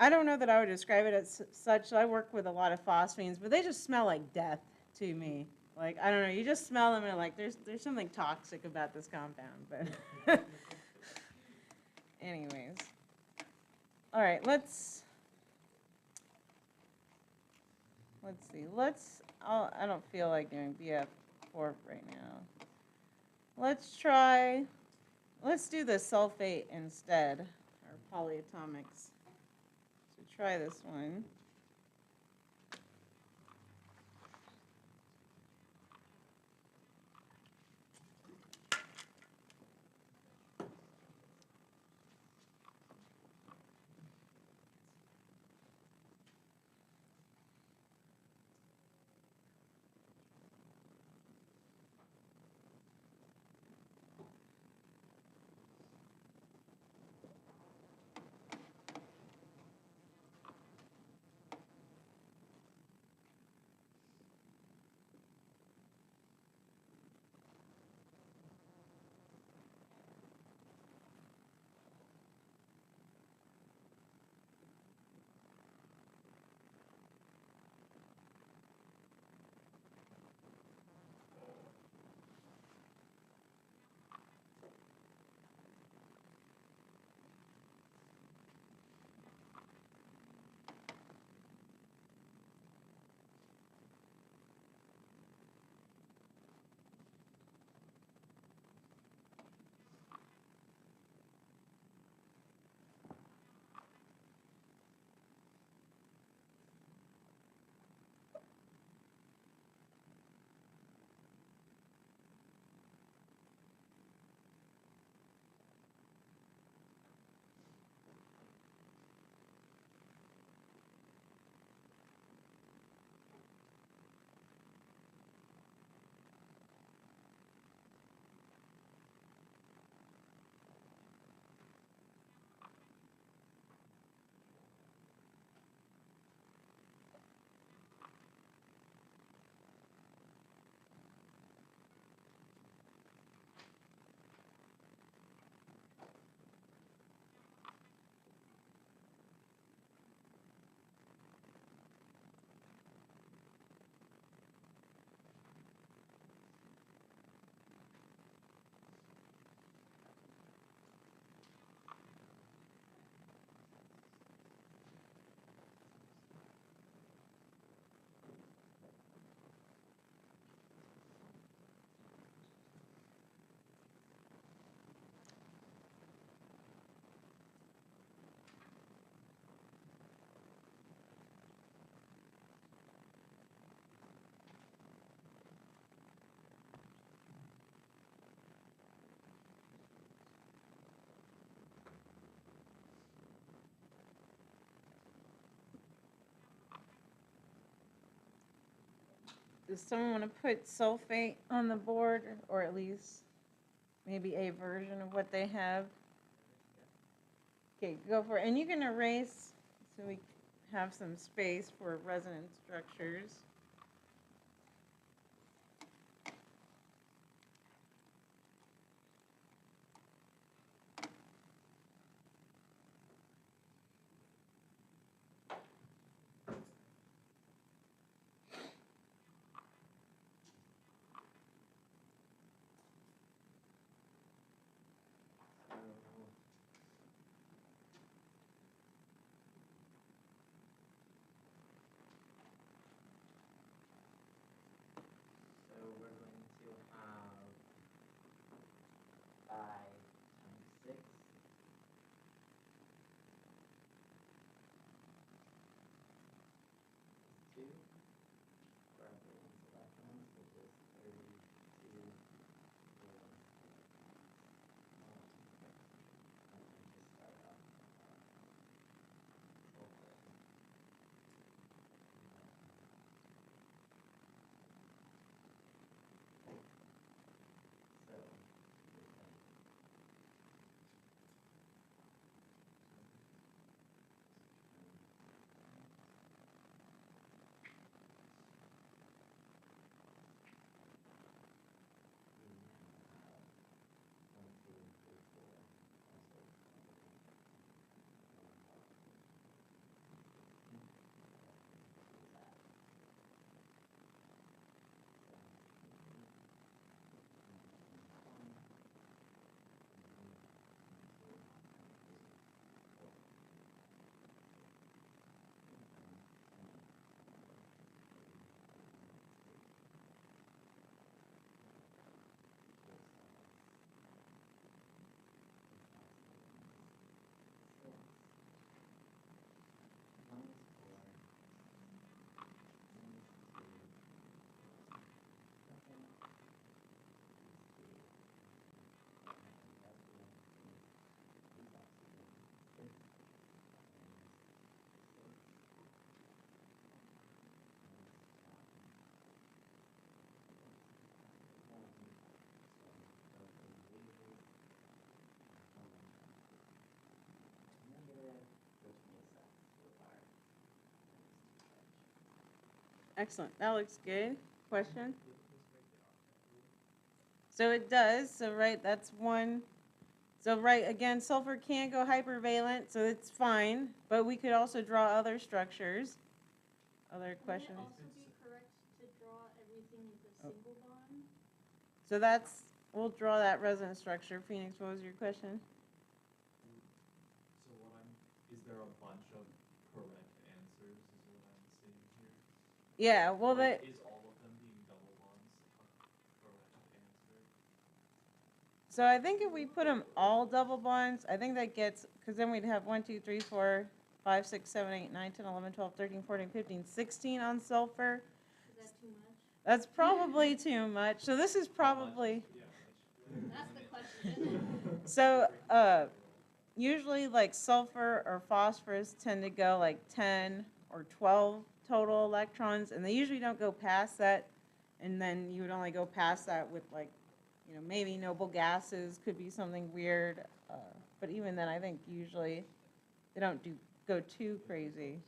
don't know that I would describe it as such. I work with a lot of phosphines, but they just smell like death to me. Like, I don't know, you just smell them and like there's something toxic about this compound, but anyways. All right, let's see. I don't feel like doing BF4 right now. Let's do the sulfate instead, or polyatomics. So try this one. does someone want to put sulfate on the board, or at least maybe a version of what they have? Okay, go for it. And you can erase so we have some space for resonance structures. So we're going to have 5 times 6 is 2. For everyone's electrons, which is 32 volts. And then just start off sulfur. So we can Excellent. That looks good. Question? So it does. So, right, that's one. So, right, again, sulfur can't go hypervalent, so it's fine. But we could also draw other structures. Other questions? Would it also be correct to draw everything with a single bond? So that's, we'll draw that resonance structure. Phoenix, what was your question? So is there a bunch of correct answers is what I'm seeing here? Yeah, well, Like, is all of them being double bonds a correct answer? so I think if we put them all double bonds, I think that gets, because then we'd have 1, 2, 3, 4, 5, 6, 7, 8, 9, 10, 11, 12, 13, 14, 15, 16 on sulfur. Is that too much? That's probably too much. So this is probably, That's the question, isn't it? so usually like sulfur or phosphorus tend to go like 10 or 12 total electrons, and they usually don't go past that. And then you would only go past that with like, you know, maybe noble gases could be something weird. But even then, I think usually they don't go too crazy.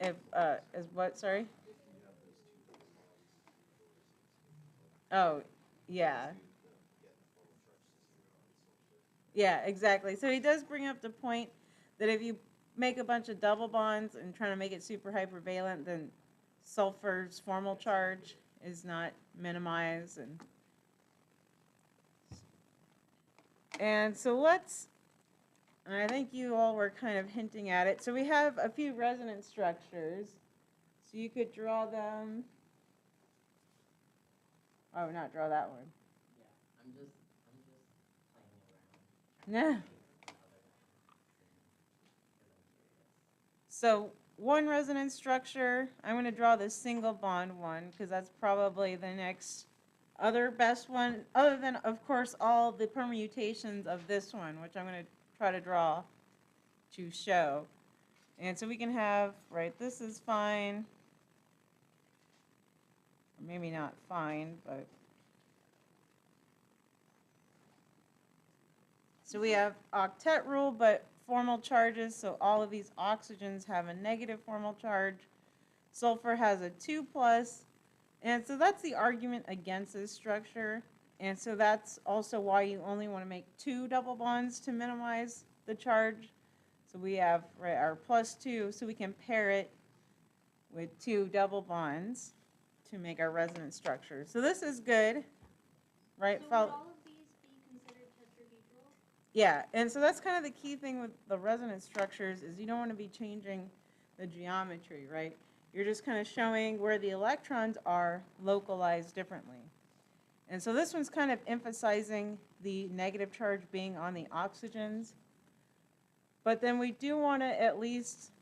If is what? Sorry. Oh, yeah. Yeah, exactly. So he does bring up the point that if you make a bunch of double bonds and trying to make it super hypervalent, then sulfur's formal charge is not minimized. And so and I think you all were kind of hinting at it. So we have a few resonance structures. So you could draw them. Oh, not draw that one. Yeah, I'm just playing around. Yeah. So one resonance structure, I'm going to draw the single bond one because that's probably the next other best one, other than, of course, all the permutations of this one, which I'm going to try to draw to show. And so we can have, right, this is fine. Or maybe not fine, but. So we have octet rule, but formal charges. So all of these oxygens have a negative formal charge. Sulfur has a 2+. And so that's the argument against this structure. And so that's also why you only want to make 2 double bonds to minimize the charge. So we have, right, our +2, so we can pair it with 2 double bonds to make our resonance structure. So this is good, right? So would all of these be considered tetrahedral? Yeah, and so that's kind of the key thing with the resonance structures is you don't want to be changing the geometry, right? You're just kind of showing where the electrons are localized differently. And so this one's kind of emphasizing the negative charge being on the oxygens. But then we do want to at least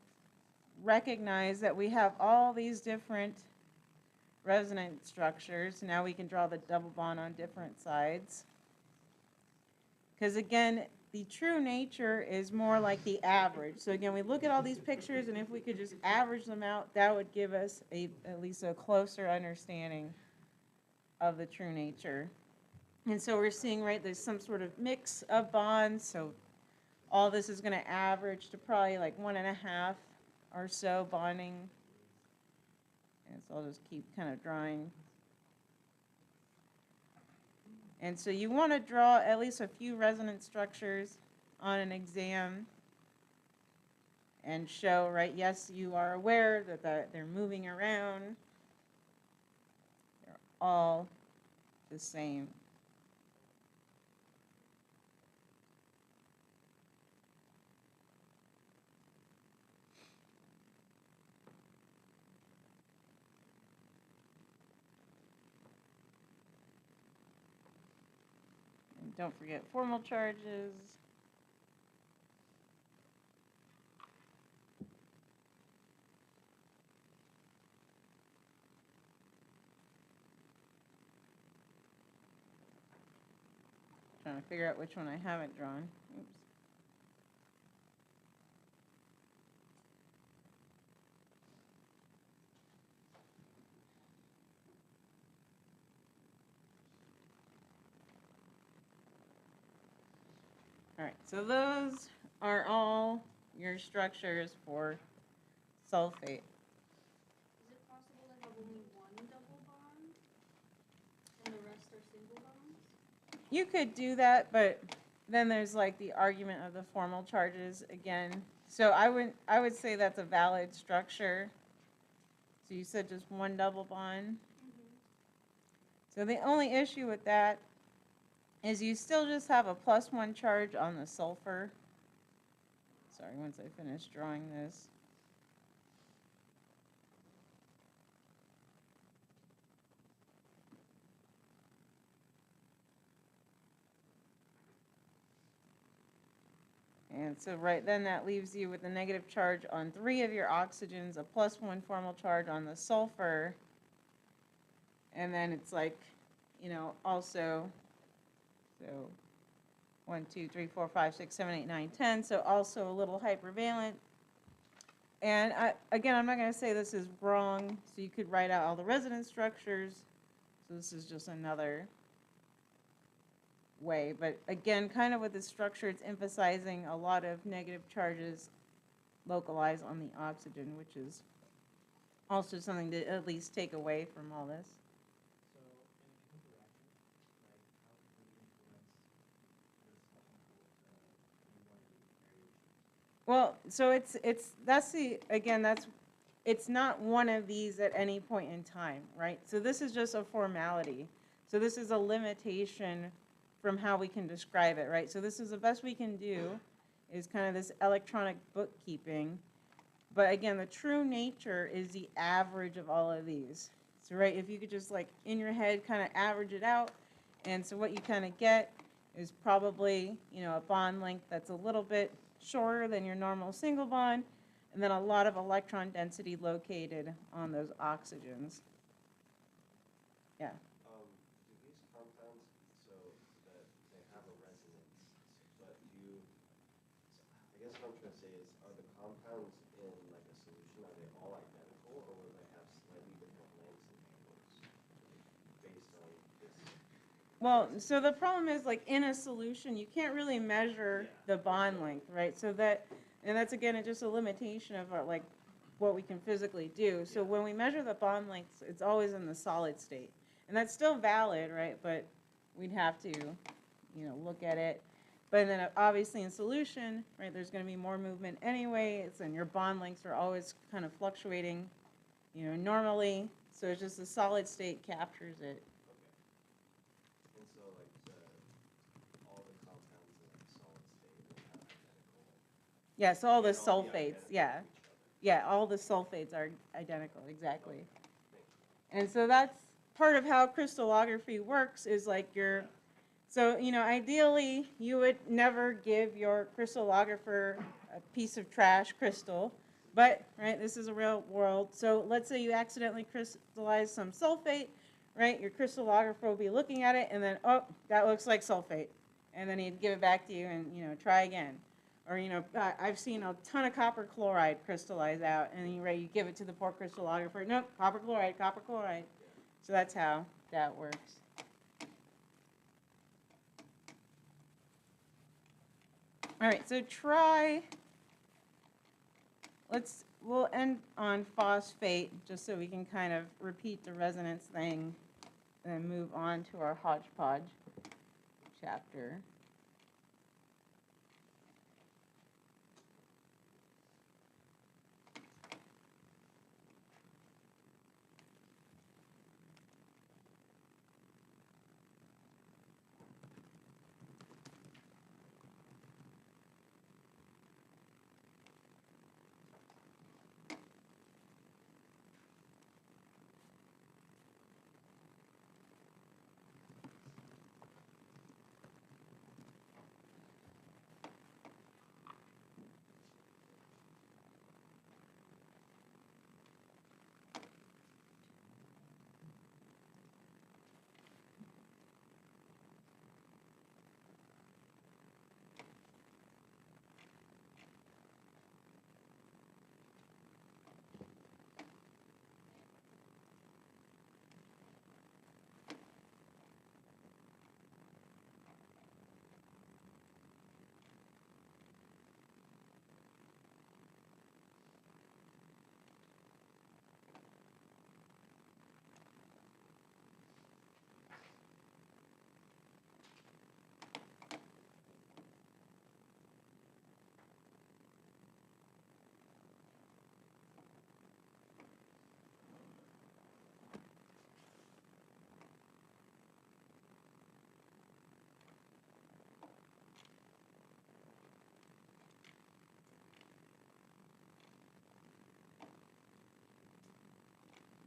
recognize that we have all these different resonance structures. Now we can draw the double bond on different sides. Because again, the true nature is more like the average. So again, we look at all these pictures, and if we could just average them out, that would give us at least a closer understanding of the true nature. And so we're seeing, right, there's some sort of mix of bonds. So all this is going to average to probably like 1.5 or so bonding. And so I'll just keep kind of drawing. And so you want to draw at least a few resonance structures on an exam and show, right, yes, you are aware that they're moving around. They're all the same. And don't forget formal charges. Trying to figure out which one I haven't drawn. Oops. All right, so those are all your structures for sulfate. Is it possible to have only one double bond and the rest are single bonds? You could do that, but then there's like the argument of the formal charges again. So I would say that's a valid structure. So you said just one double bond. So the only issue with that is you still just have a +1 charge on the sulfur. Sorry, once I finish drawing this. And so right then that leaves you with a negative charge on 3 of your oxygens, a +1 formal charge on the sulfur. And then it's like, also, so 1, 2, 3, 4, 5, 6, 7, 8, 9, 10. So also a little hypervalent. And again, I'm not going to say this is wrong. So you could write out all the resonance structures. So this is just another way. But again, kind of with the structure, it's emphasizing a lot of negative charges localized on the oxygen, which is also something to at least take away from all this. So, in interaction, like, how can we influence this technical, we want to variation? Well, so it's not one of these at any point in time, right? So this is just a formality. So this is a limitation from how we can describe it, right? So this is the best we can do is kind of this electronic bookkeeping. But again, the true nature is the average of all of these. So right, if you could just like in your head kind of average it out, and so what you kind of get is probably, a bond length that's a little bit shorter than your normal single bond, and then a lot of electron density located on those oxygens. Yeah. Do these compounds, so that they have a resonance, but I guess what I'm trying to say is, Well, so the problem is, like, in a solution, you can't really measure the bond length, right? So that, and that's again, just a limitation of like what we can physically do. So when we measure the bond lengths, it's always in the solid state. And that's still valid, right? But we'd have to, look at it. But then obviously in solution, right, there's going to be more movement anyways, and your bond lengths are always kind of fluctuating, normally. So it's just the solid state captures it. Okay. And so like all the compounds in like solid state will have identical. Yeah, so all the and all be sulfates, identical yeah. to each other. Yeah, all the sulfates are identical, exactly. Okay. Thank you. And so that's part of how crystallography works is like so, ideally you would never give your crystallographer a piece of trash crystal, but, right, this is a real world. So let's say you accidentally crystallize some sulfate, right, your crystallographer will be looking at it and then, oh, that looks like sulfate. And then he'd give it back to you and, try again. Or, I've seen a ton of copper chloride crystallize out, and you give it to the poor crystallographer. Nope, copper chloride, copper chloride. So that's how that works. All right, so we'll end on phosphate, just so we can kind of repeat the resonance thing, and then move on to our hodgepodge chapter.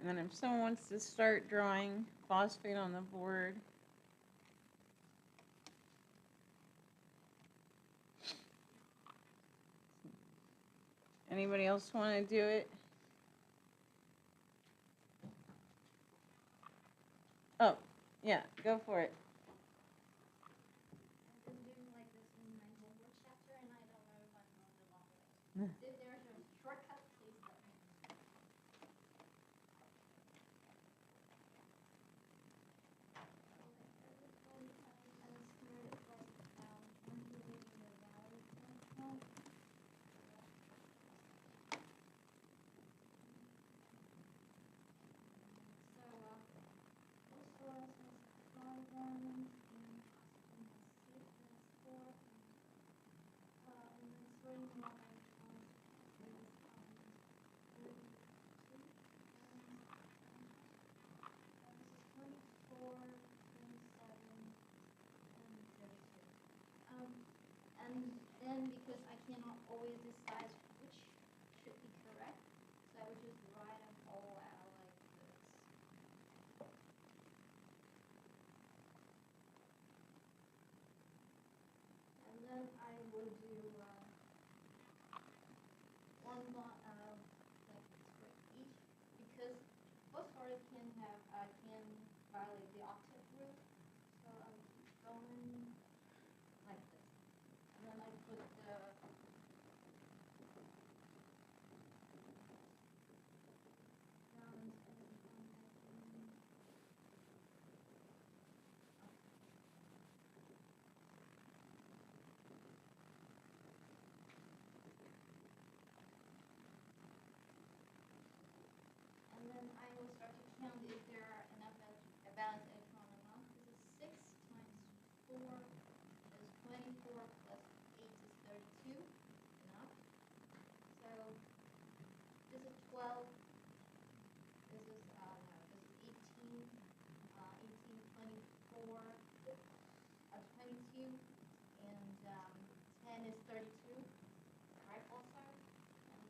And then if someone wants to start drawing phosphate on the board. Anybody else want to do it? Oh, yeah, go for it. I've been doing like this in my homework chapter, and I don't know if I know the long way. If there's a shortcut, please let me know. And then because I cannot always decide which should be correct, so I would just write them all out like this. And then I would do one bond like for each, because phosphorus can violate the octet rule, so I'm going like this. And then I put the I will start to count if there are enough valence electron or not. This is 6 times 4 is 24 plus 8 is 32. Enough. So this is 12. This is no, this is 18. 18, 24, 22, and 10 is 32. Right, also. And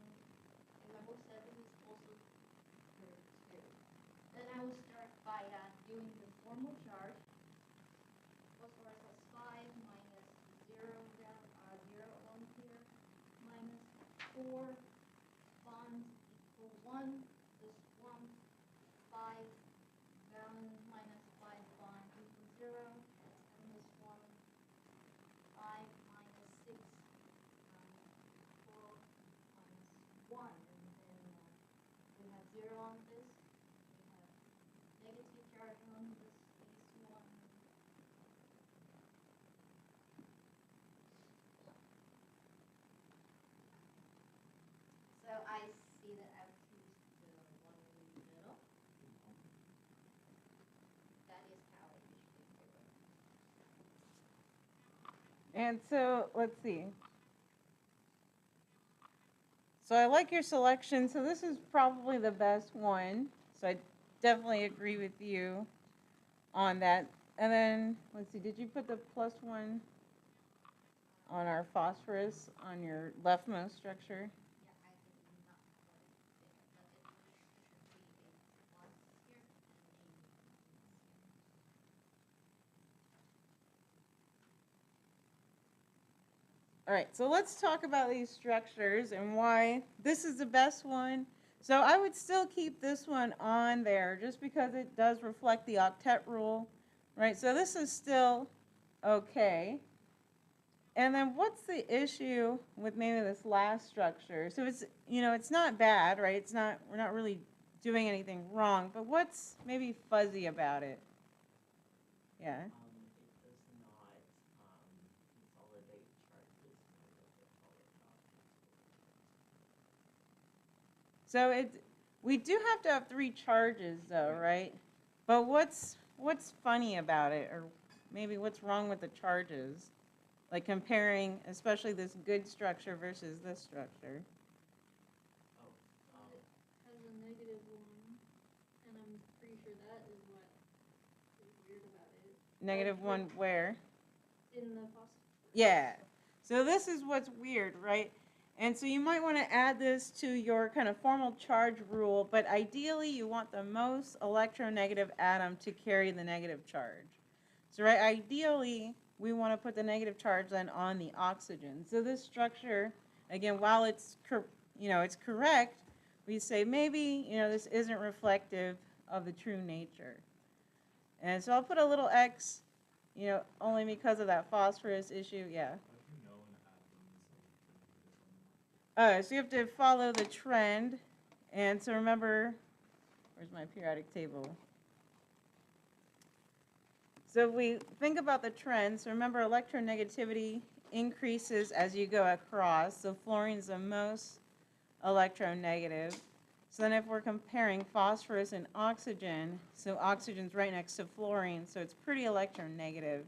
example 7 is also 32. Then I will start by doing the formal charge. Phosphorus has 5 minus 0 down, 0 along here, minus 4 bonds equal 1. This 1, 5 valence minus 5 bond equal 0. And this 1, 5 minus 6 4 minus 1. And then we have 0 on this. We have negative charge on this one. So I see that I've used the one in the middle. That is how I usually do it. And so, let's see. So I like your selection. So this is probably the best one. So I definitely agree with you on that. And then, let's see, did you put the +1 on our phosphorus on your leftmost structure? Yeah, I did not put it there, but it should be a plus here and All right, so let's talk about these structures and why this is the best one. So I would still keep this one on there just because it does reflect the octet rule, right? So this is still okay. And then what's the issue with maybe this last structure? So it's, it's not bad, right? It's not, we're not really doing anything wrong, but what's maybe fuzzy about it? Yeah. It does not consolidate charges with the electrons. So we do have to have 3 charges though, right? But what's funny about it, or maybe what's wrong with the charges? Like comparing, especially this good structure versus this structure. Oh, it has a negative 1, and I'm pretty sure that is what is weird about it. -1 where? In the phosphorus. Yeah. So this is what's weird, right? And so you might want to add this to your kind of formal charge rule, but ideally you want the most electronegative atom to carry the negative charge. So right, ideally we want to put the negative charge then on the oxygen. So this structure, again, while it's it's correct, we say maybe this isn't reflective of the true nature. And so I'll put a little X, only because of that phosphorus issue, yeah. So you have to follow the trend. And so remember, where's my periodic table? So if we think about the trend, so remember electronegativity increases as you go across. So fluorine's the most electronegative. So then if we're comparing phosphorus and oxygen, so oxygen's right next to fluorine, so it's pretty electronegative.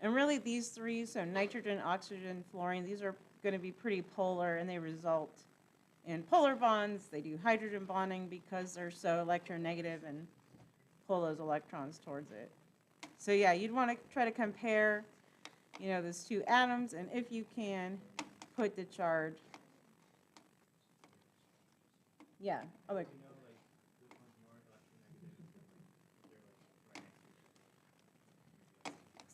And really these 3, so nitrogen, oxygen, fluorine, these are going to be pretty polar, and they result in polar bonds. They do hydrogen bonding because they're so electronegative and pull those electrons towards it. So yeah, you'd want to try to compare, those 2 atoms, and if you can, put the charge. Yeah. Oh, look.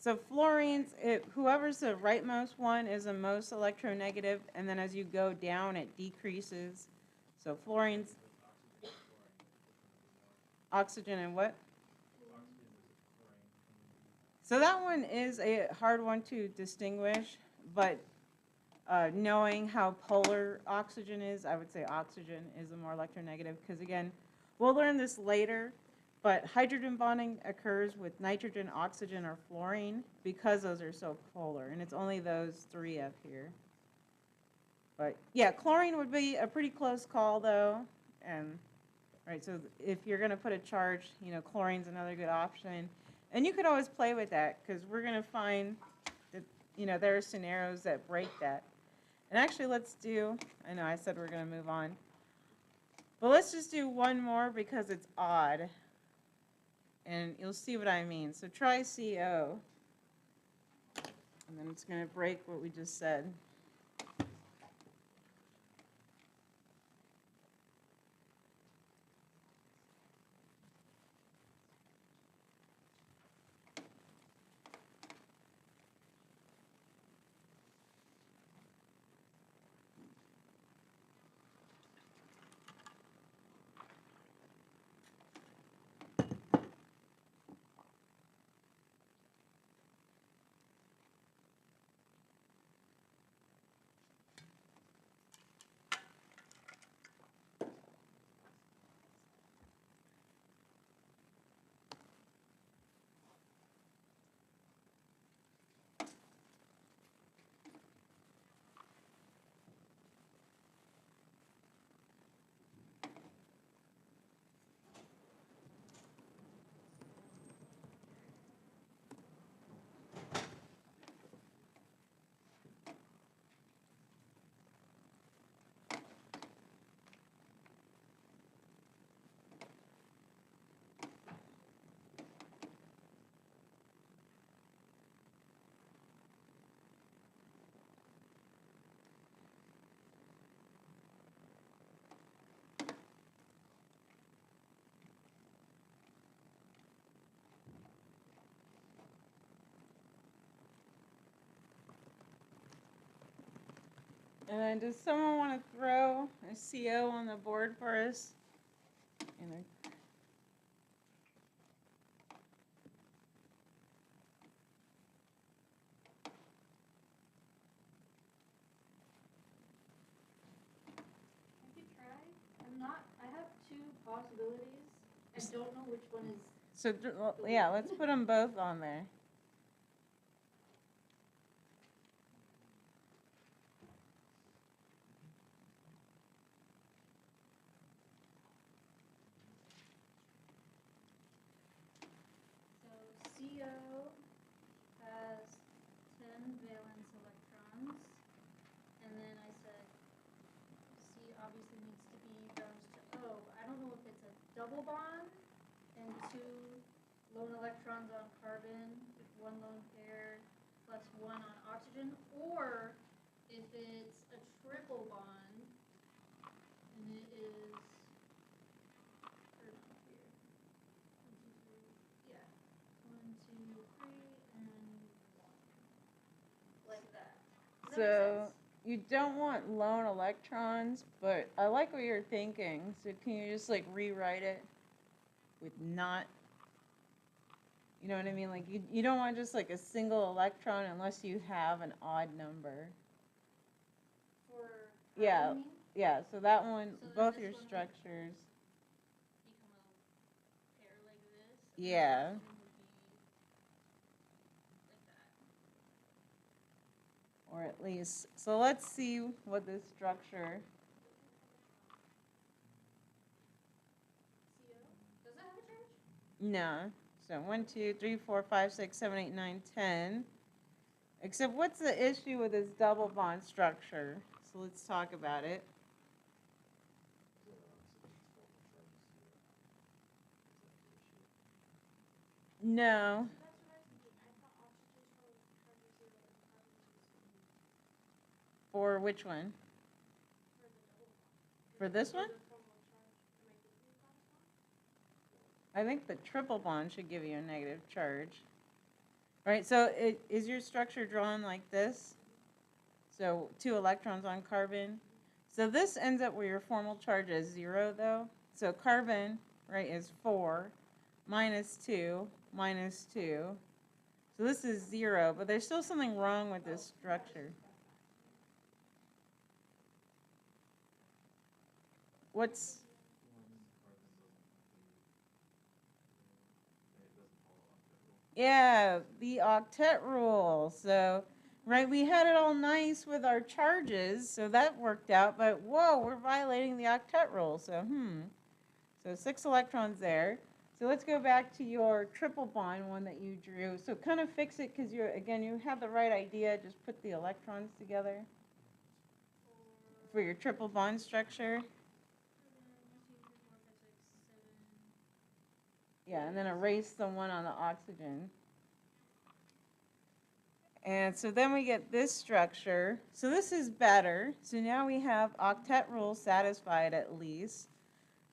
So fluorines, whoever's the rightmost one is the most electronegative, and then as you go down, it decreases. So fluorines, oxygen, and what? So that one is a hard one to distinguish, but knowing how polar oxygen is, I would say oxygen is the more electronegative, because again, we'll learn this later, but hydrogen bonding occurs with nitrogen, oxygen, or fluorine because those are so polar, and it's only those 3 up here. But yeah, chlorine would be a pretty close call though, and right? So if you're gonna put a charge, chlorine's another good option. And you could always play with that, because we're gonna find that, there are scenarios that break that. And actually, I know I said we're gonna move on. But let's just do one more because it's odd. And you'll see what I mean. So try CO. And then it's gonna break what we just said. And then does someone want to throw a CO on the board for us? I could try. I have two possibilities. I don't know which one is. So, yeah, let's put them both on there. So CO has 10 valence electrons, and then I said C obviously needs to be bound to O. I don't know if it's a double bond and 2 lone electrons on carbon with 1 lone pair plus 1 on oxygen, or if it's a triple bond and it is, or not here. 1, 2, 3, yeah. 1, 2, 3, and 1. Like that. Does that make So sense? you don't want lone electrons, but I like what you're thinking. So can you just like rewrite it with not, you know what I mean? Like you don't want just like a single electron unless you have an odd number. For Yeah. carbon, you mean? Yeah, so that one, So then both this your one would structures. become a pair like this. And Yeah. the oxygen would be like that. Or at least, so let's see what this structure, CO? Does that have a charge? no. So 1, 2, 3, 4, 5, 6, 7, 8, 9, 10. Except what's the issue with this double bond structure? So let's talk about it. The oxygen's formal charge is 0. Is that the issue? No. That's what I was thinking. I thought oxygen charge is 0 and carbon is For which one? for the double bond. For this one? The formal charge. Am I thinking of that wrong? I think the triple bond should give you a negative charge. Right, so is your structure drawn like this? So 2 electrons on carbon. So this ends up where your formal charge is 0 though. So carbon, right, is 4 minus 2 minus 2. So this is 0, but there's still something wrong with this structure. What's, yeah, the octet rule. So, right, we had it all nice with our charges, so that worked out, but whoa, we're violating the octet rule. So So 6 electrons there. So let's go back to your triple bond one that you drew. So kind of fix it because you have the right idea. Just put the electrons together for your triple bond structure. Yeah, and then erase the one on the oxygen. And so then we get this structure. So this is better. So now we have octet rule satisfied at least.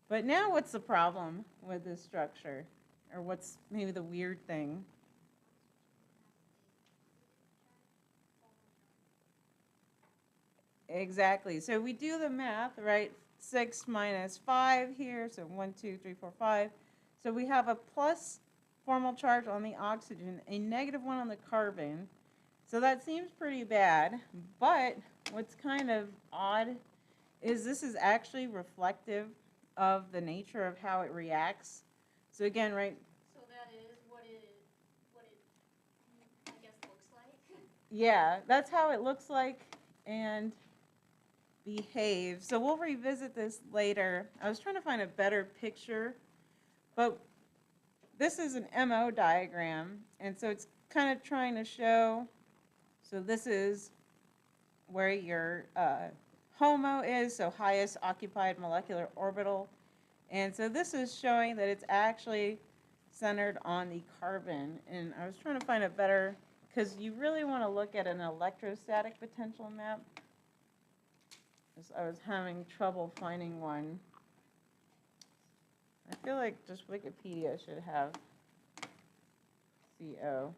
But now what's the problem with this structure? Or what's maybe the weird thing? Exactly. So we do the math, right? 6 minus 5 here. So 1, 2, 3, 4, 5. So we have a plus formal charge on the oxygen, a negative one on the carbon. So that seems pretty bad. But what's kind of odd is this is actually reflective of the nature of how it reacts. So again, right? So that is what it I guess looks like. Yeah, that's how it looks like and behaves. So we'll revisit this later. I was trying to find a better picture, but this is an MO diagram, and so it's kind of trying to show, so this is where your HOMO is, so highest occupied molecular orbital. And so this is showing that it's actually centered on the carbon. And I was trying to find a better, because you really want to look at an electrostatic potential map. I was having trouble finding one. I feel like just Wikipedia should have CO.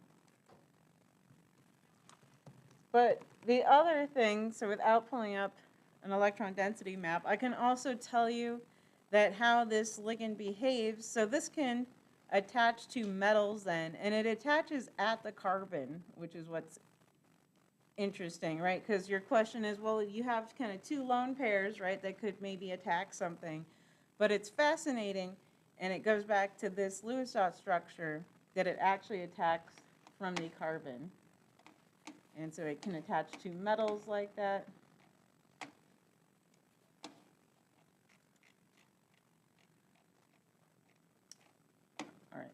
But the other thing, so without pulling up an electron density map, I can also tell you that how this ligand behaves. So this can attach to metals then, and it attaches at the carbon, which is what's interesting, right? Because your question is, well, you have kind of 2 lone pairs, right, that could maybe attack something. But it's fascinating, and it goes back to this Lewis dot structure, that it actually attacks from the carbon. And so it can attach to metals like that. All right.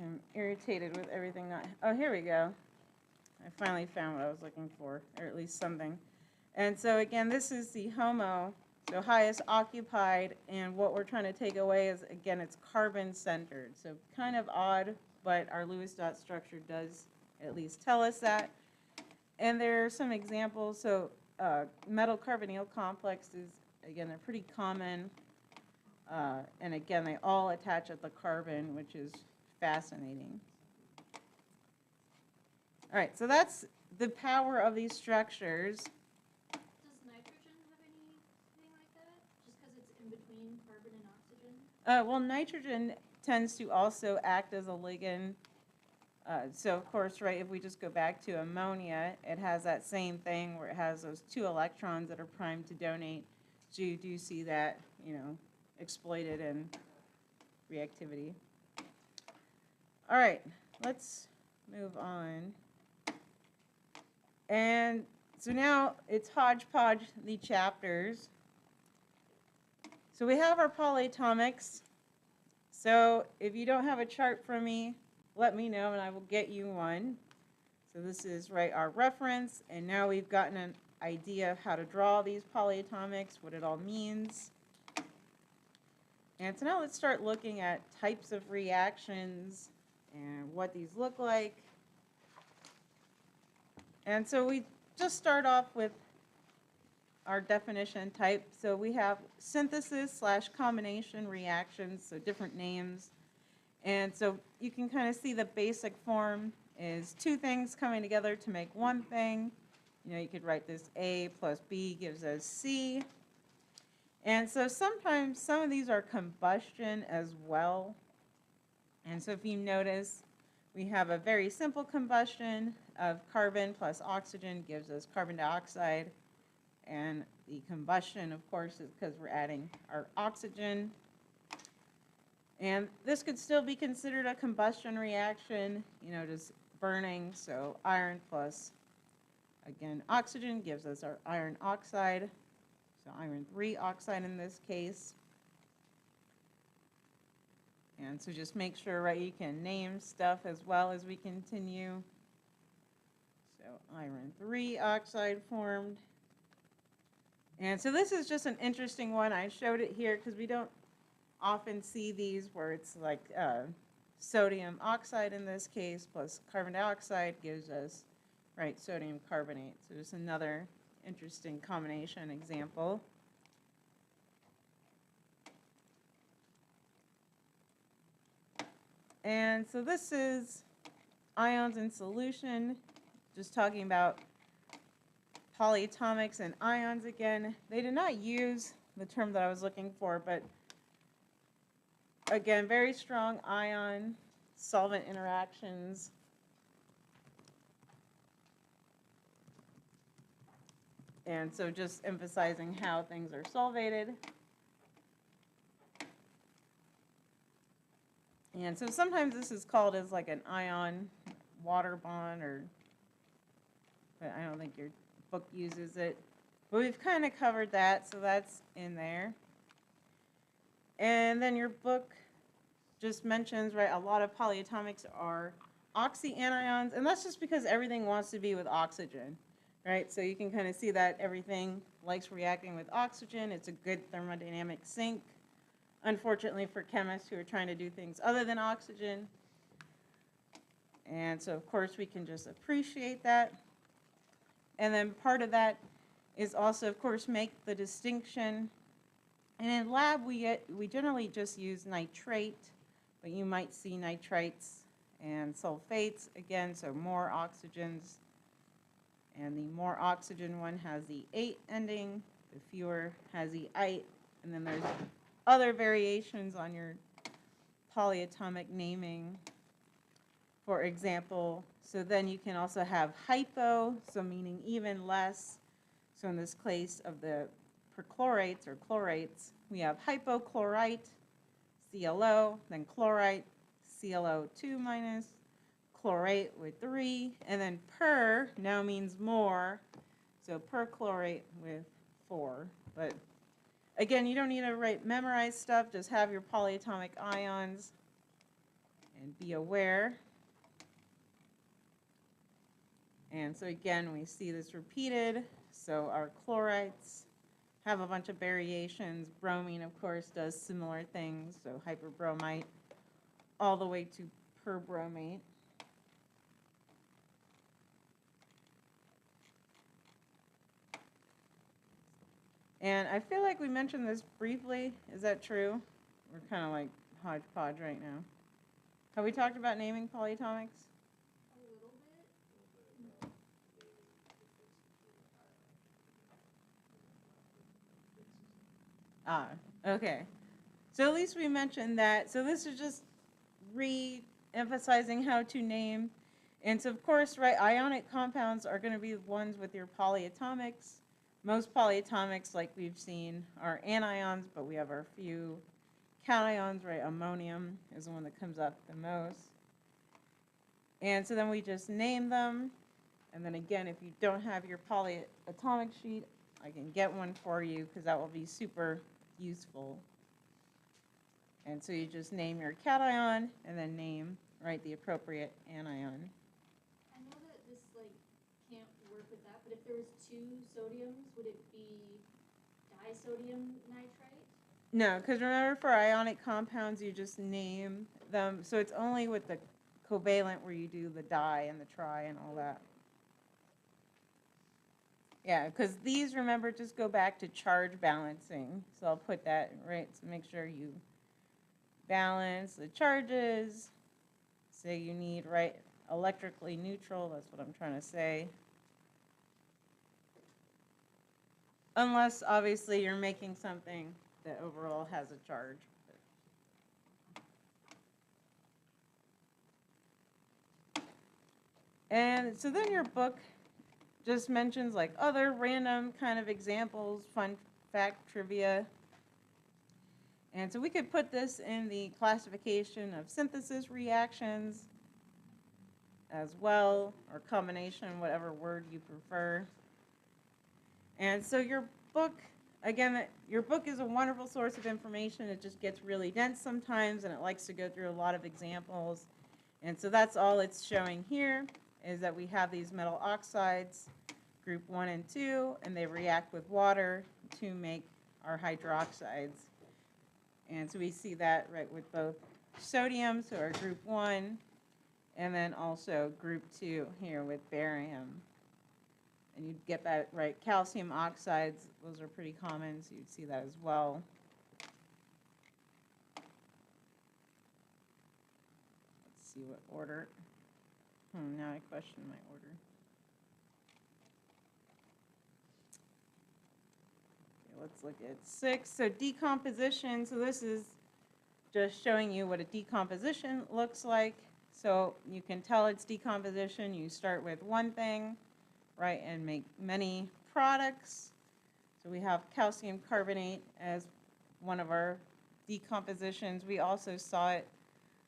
I'm irritated with everything not, oh, here we go. I finally found what I was looking for, or at least something. And so again, this is the HOMO, so highest occupied, and what we're trying to take away is, again, it's carbon centered. So kind of odd, but our Lewis dot structure does at least tell us that. And there are some examples. So metal carbonyl complexes, again, they're pretty common. And again, they all attach at the carbon, which is fascinating. All right, so that's the power of these structures. Does nitrogen have anything like that? Just because it's in between carbon and oxygen? Well, nitrogen tends to also act as a ligand. So of course, right, if we just go back to ammonia, it has that same thing where it has those 2 electrons that are primed to donate. So you do see that, exploited in reactivity. All right, let's move on. And so now it's hodgepodge the chapters. So we have our polyatomics. So if you don't have a chart from me, let me know and I will get you one. So this is our reference, and now we've gotten an idea of how to draw these polyatomics, what it all means. And so now let's start looking at types of reactions and what these look like. And so we just start off with our definition type. So we have synthesis / combination reactions, so different names. And so you can kind of see the basic form is 2 things coming together to make one thing. You could write this A plus B gives us C. And so sometimes some of these are combustion as well. And so if you notice, we have a very simple combustion of carbon plus oxygen gives us carbon dioxide. And the combustion, of course, is because we're adding our oxygen. And this could still be considered a combustion reaction, just burning. So iron plus, again, oxygen gives us our iron oxide. So iron 3 oxide in this case. And so just make sure, right, you can name stuff as well as we continue. So iron 3 oxide formed. And so this is just an interesting one. I showed it here because we don't often see these where it's like sodium oxide in this case plus carbon dioxide gives us, right, sodium carbonate. So just another interesting combination example. And so this is ions in solution, just talking about polyatomics and ions again. They did not use the term that I was looking for, but again, very strong ion solvent interactions. And so just emphasizing how things are solvated. And so sometimes this is called as like an ion water bond, or, but I don't think your book uses it. But we've kind of covered that, so that's in there. And then your book just mentions, right, a lot of polyatomics are oxyanions, and that's just because everything wants to be with oxygen, right? So you can kind of see that everything likes reacting with oxygen. It's a good thermodynamic sink. Unfortunately for chemists who are trying to do things other than oxygen. And so, of course, we can just appreciate that. And then part of that is also, of course, make the distinction. And in lab, we generally just use nitrate, but you might see nitrites and sulfates again, so more oxygens. And the more oxygen one has the 8 ending, the fewer has the 8. And then there's other variations on your polyatomic naming. For example, so then you can also have hypo, so meaning even less. So in this case of the perchlorates or chlorates, we have hypochlorite, ClO, then chlorite, ClO2 minus, chlorate with 3, and then per now means more, so perchlorate with 4. But again, you don't need to memorize stuff, just have your polyatomic ions and be aware. And so again, we see this repeated. So our chlorites have a bunch of variations. Bromine, of course, does similar things. So hyperbromite all the way to perbromate. And I feel like we mentioned this briefly. Is that true? We're kind of like hodgepodge right now. Have we talked about naming polyatomics? A little bit. Ah, okay. So at least we mentioned that. So this is just re-emphasizing how to name. And so of course, right, ionic compounds are going to be the ones with your polyatomics. Most polyatomics, like we've seen, are anions, but we have our few cations, right? Ammonium is the one that comes up the most. And so then we just name them. And then again, if you don't have your polyatomic sheet, I can get one for you because that will be super useful. And so you just name your cation and then name, right, the appropriate anion. I know that this like can't work with that, but if there was 2 sodiums, would it be disodium nitrite? No, because remember for ionic compounds, you just name them. So it's only with the covalent where you do the di and the tri and all that. Yeah, because these, remember, just go back to charge balancing. So I'll put that, right, so make sure you balance the charges. Say you need, right, electrically neutral, that's what I'm trying to say. Unless, obviously, you're making something that overall has a charge. And so then your book just mentions like other random kind of examples, fun fact, trivia. And so we could put this in the classification of synthesis reactions as well, or combination, whatever word you prefer. And so your book again, your book is a wonderful source of information. It just gets really dense sometimes, and it likes to go through a lot of examples. And so that's all it's showing here, is that we have these metal oxides, group 1 and 2, and they react with water to make our hydroxides. And so we see that right with both sodium, so our group 1, and then also group 2 here with barium. And you'd get that right. Calcium oxides, those are pretty common, so you'd see that as well. Let's see what order. Now I question my order. Okay, let's look at 6. So decomposition. So this is just showing you what a decomposition looks like. So you can tell it's decomposition. You start with one thing, right, and make many products. So we have calcium carbonate as one of our decompositions. We also saw it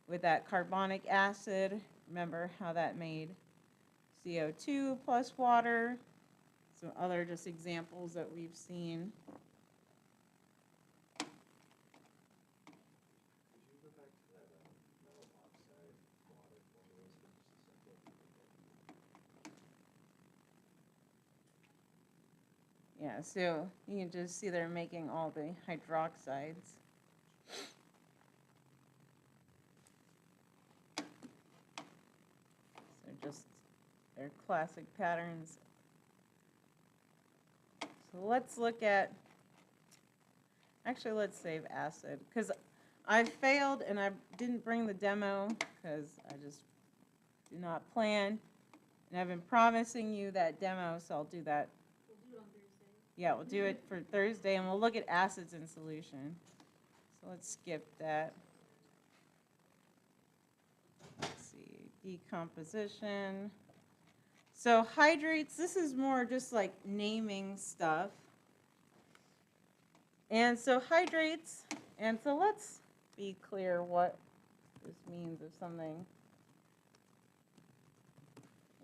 with that carbonic acid. Remember how that made CO2 plus water. Some other just examples that we've seen. Could you go back to that metal oxide water formulas for just a second? Yeah, so you can just see they're making all the hydroxides. So just their classic patterns. So let's look at, actually let's save acid, because I failed and I didn't bring the demo because I just did not plan. And I've been promising you that demo, so I'll do that. We'll do it on Thursday. Yeah, we'll do it for Thursday, and we'll look at acids in solution. So let's skip that. Let's see, decomposition. So hydrates, this is more just like naming stuff. And so hydrates, and so let's be clear what this means if something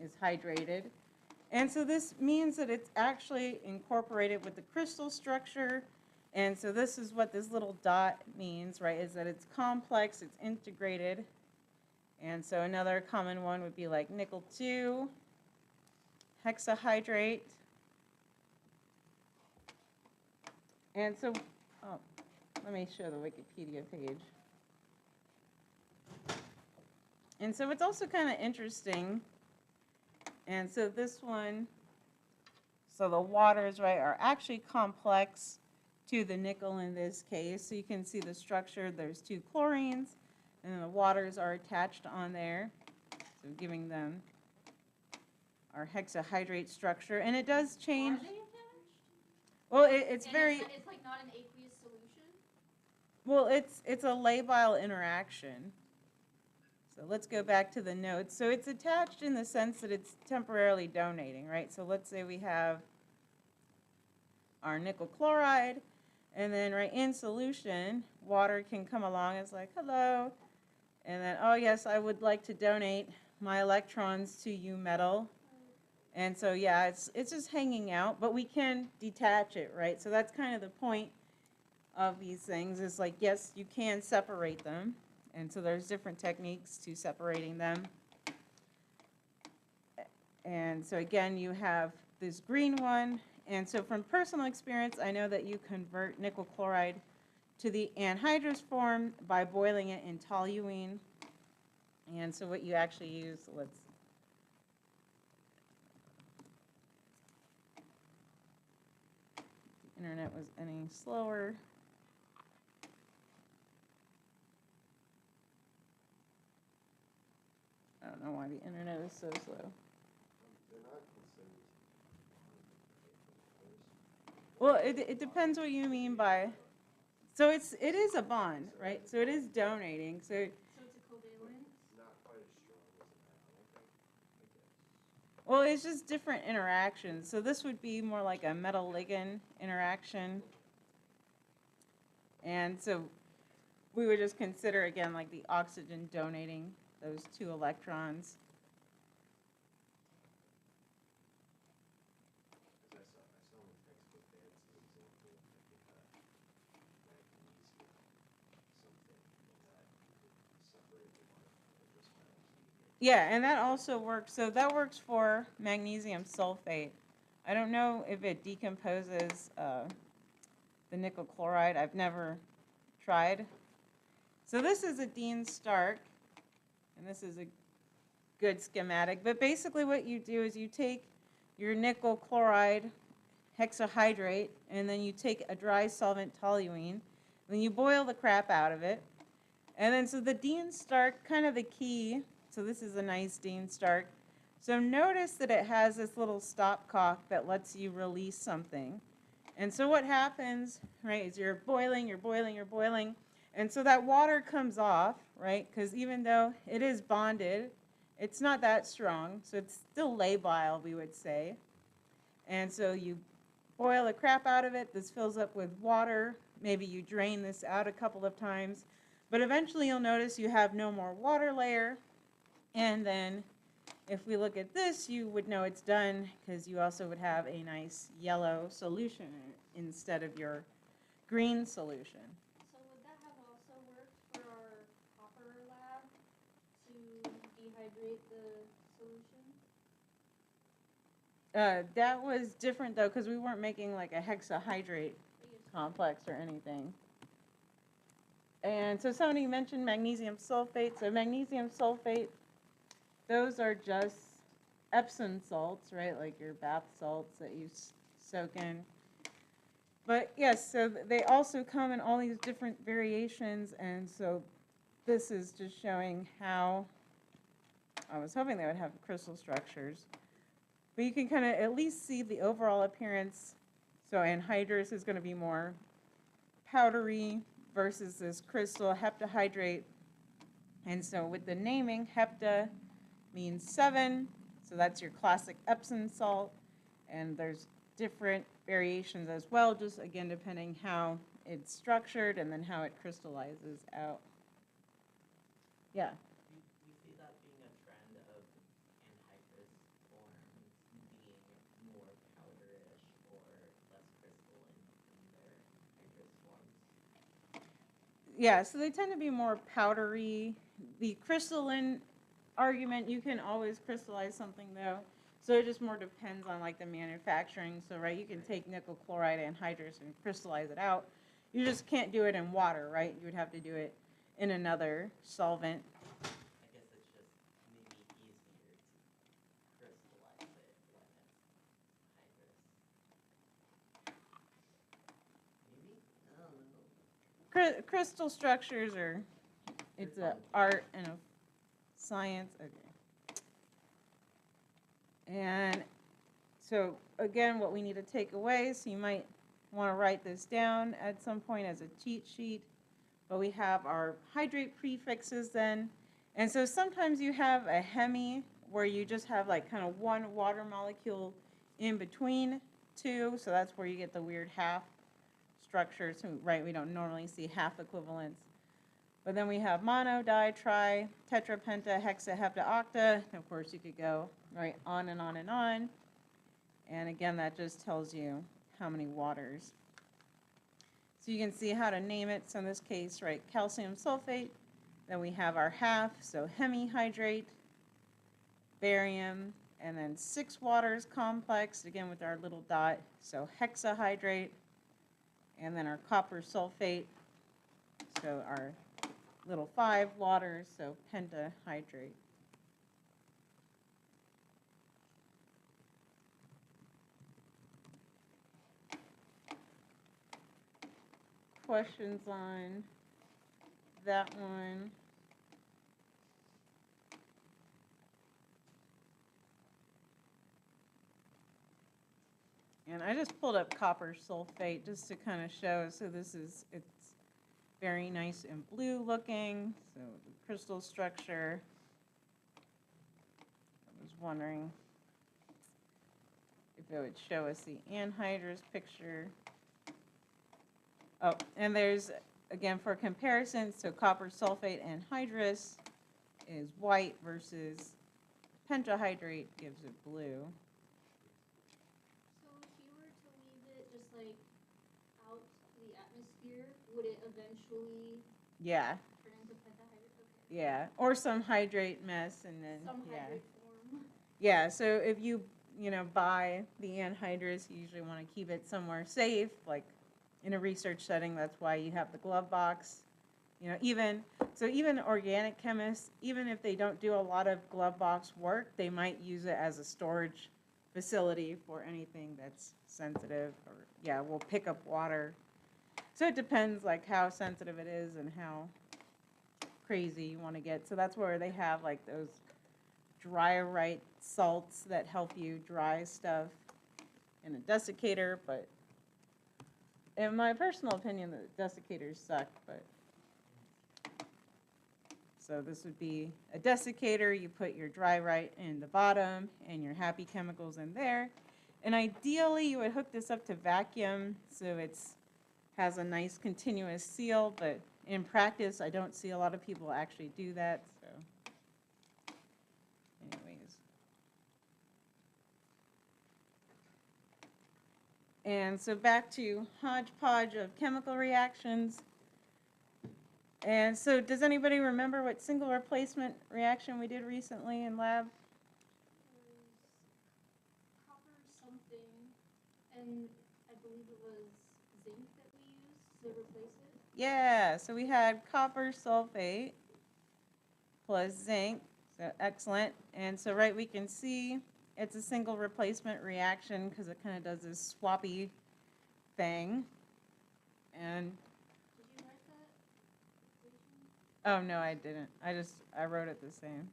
is hydrated. And so this means that it's actually incorporated with the crystal structure. And so this is what this little dot means, right, is that it's complex, it's integrated. And so another common one would be like nickel 2, hexahydrate. And so, let me show the Wikipedia page. And so it's also kind of interesting. And so this one, so the waters, right, are actually complex to the nickel in this case. So you can see the structure, there's 2 chlorines, and then the waters are attached on there, so giving them our hexahydrate structure. And it does change. Are they attached? Well, it's And very, it's like not an aqueous solution? well, it's a labile interaction. So let's go back to the notes. So it's attached in the sense that it's temporarily donating, right? So let's say we have our nickel chloride, and then right in solution, water can come along. It's like, hello. And then, oh yes, I would like to donate my electrons to you, metal. And so, yeah, it's just hanging out, but we can detach it, right? So that's kind of the point of these things is like, yes, you can separate them. And so there's different techniques to separating them. And so again, you have this green one. And so from personal experience, I know that you convert nickel chloride to the anhydrous form by boiling it in toluene. And so what you actually use, let's, the internet was any slower. I don't know why the internet is so slow. They're not considered. Well, it depends what you mean by, so it is a bond, right? So it is donating. So So it's a covalent? Not quite as strong as an metal, I guess. well, it's just different interactions. So this would be more like a metal ligand interaction. And so we would just consider, again, like the oxygen donating those 2 electrons. Because I saw in the textbook they had some example of Yeah, and that also works. So that works for magnesium sulfate. I don't know if it decomposes the nickel chloride. I've never tried. So this is a Dean Stark, and this is a good schematic. But basically what you do is you take your nickel chloride hexahydrate, and then you take a dry solvent toluene, and then you boil the crap out of it. And then so the Dean Stark, kind of the key, so this is a nice Dean Stark. So notice that it has this little stopcock that lets you release something. And so what happens, right, is you're boiling, and so that water comes off, right, because even though it is bonded, it's not that strong, so it's still labile, we would say. And so you boil the crap out of it, this fills up with water, maybe you drain this out a couple of times, but eventually you'll notice you have no more water layer, and then if we look at this, you would know it's done because you also would have a nice yellow solution instead of your green solution. So would that have also worked for our copper lab to dehydrate the solution? That was different though because we weren't making like a hexahydrate complex or anything. And so somebody mentioned magnesium sulfate. So magnesium sulfate, those are just Epsom salts, right? Like your bath salts that you soak in. But yes, so they also come in all these different variations, and so this is just showing how, I was hoping they would have crystal structures, but you can kind of at least see the overall appearance. So anhydrous is going to be more powdery versus this crystal heptahydrate. And so with the naming, hepta means 7, so that's your classic Epsom salt, and there's different variations as well, just again depending how it's structured and then how it crystallizes out. Yeah. You see that being a trend of anhydrous forms being more powderish or less crystalline in their hydrous forms? Yeah, so they tend to be more powdery. The crystalline argument, you can always crystallize something though. So it just more depends on like the manufacturing. So right, you can take nickel chloride anhydrous and crystallize it out. You just can't do it in water, right? You would have to do it in another solvent. I guess it's just maybe easier to crystallize it when it's hydrous. Maybe? I don't know. Crystal structures are, it's an art and a science. Okay. And so again, what we need to take away, so you might want to write this down at some point as a cheat sheet, but we have our hydrate prefixes then. And so sometimes you have a hemi where you just have like kind of one water molecule in between two, so that's where you get the weird half structures, right? We don't normally see half equivalents. But then we have mono, di, tri, tetra, penta, hexa, hepta, octa. And of course, you could go right on and on and on. And again, that just tells you how many waters. So you can see how to name it. So in this case, right, calcium sulfate. Then we have our half, so hemihydrate, barium, and then 6 waters complex, again with our little dot, so hexahydrate. And then our copper sulfate, so our little 5 waters, so pentahydrate. Questions on that one? And I just pulled up copper sulfate just to kind of show, so this is, it's very nice and blue looking, so the crystal structure. I was wondering if it would show us the anhydrous picture. Oh, and there's, again, for comparison, so copper sulfate anhydrous is white versus pentahydrate gives it blue. So if you were to leave it just like out to the atmosphere, would it eventually Yeah. turn into pentahydrate? Okay. Yeah, or some hydrate mess, and then, Some yeah. hydrate form. Yeah, so if you, buy the anhydrous, you usually want to keep it somewhere safe, like in a research setting. That's why you have the glove box. Even organic chemists, even if they don't do a lot of glove box work, they might use it as a storage facility for anything that's sensitive, or yeah, will pick up water. So it depends like how sensitive it is and how crazy you want to get. So that's where they have like those dry salts that help you dry stuff in a desiccator. But in my personal opinion, the desiccators suck. But so this would be a desiccator. You put your dry in the bottom and your happy chemicals in there. And ideally, you would hook this up to vacuum so it's has a nice continuous seal. But in practice, I don't see a lot of people actually do that. So anyways. And so back to hodgepodge of chemical reactions. And so does anybody remember what single replacement reaction we did recently in lab? Was copper something, and I believe it was zinc that we used to replace it. Yeah, so we had copper sulfate plus zinc, so excellent. And so we can see it's a single replacement reaction because it kind of does this swappy thing. And Did you write that equation? oh no, I didn't. I wrote it the same.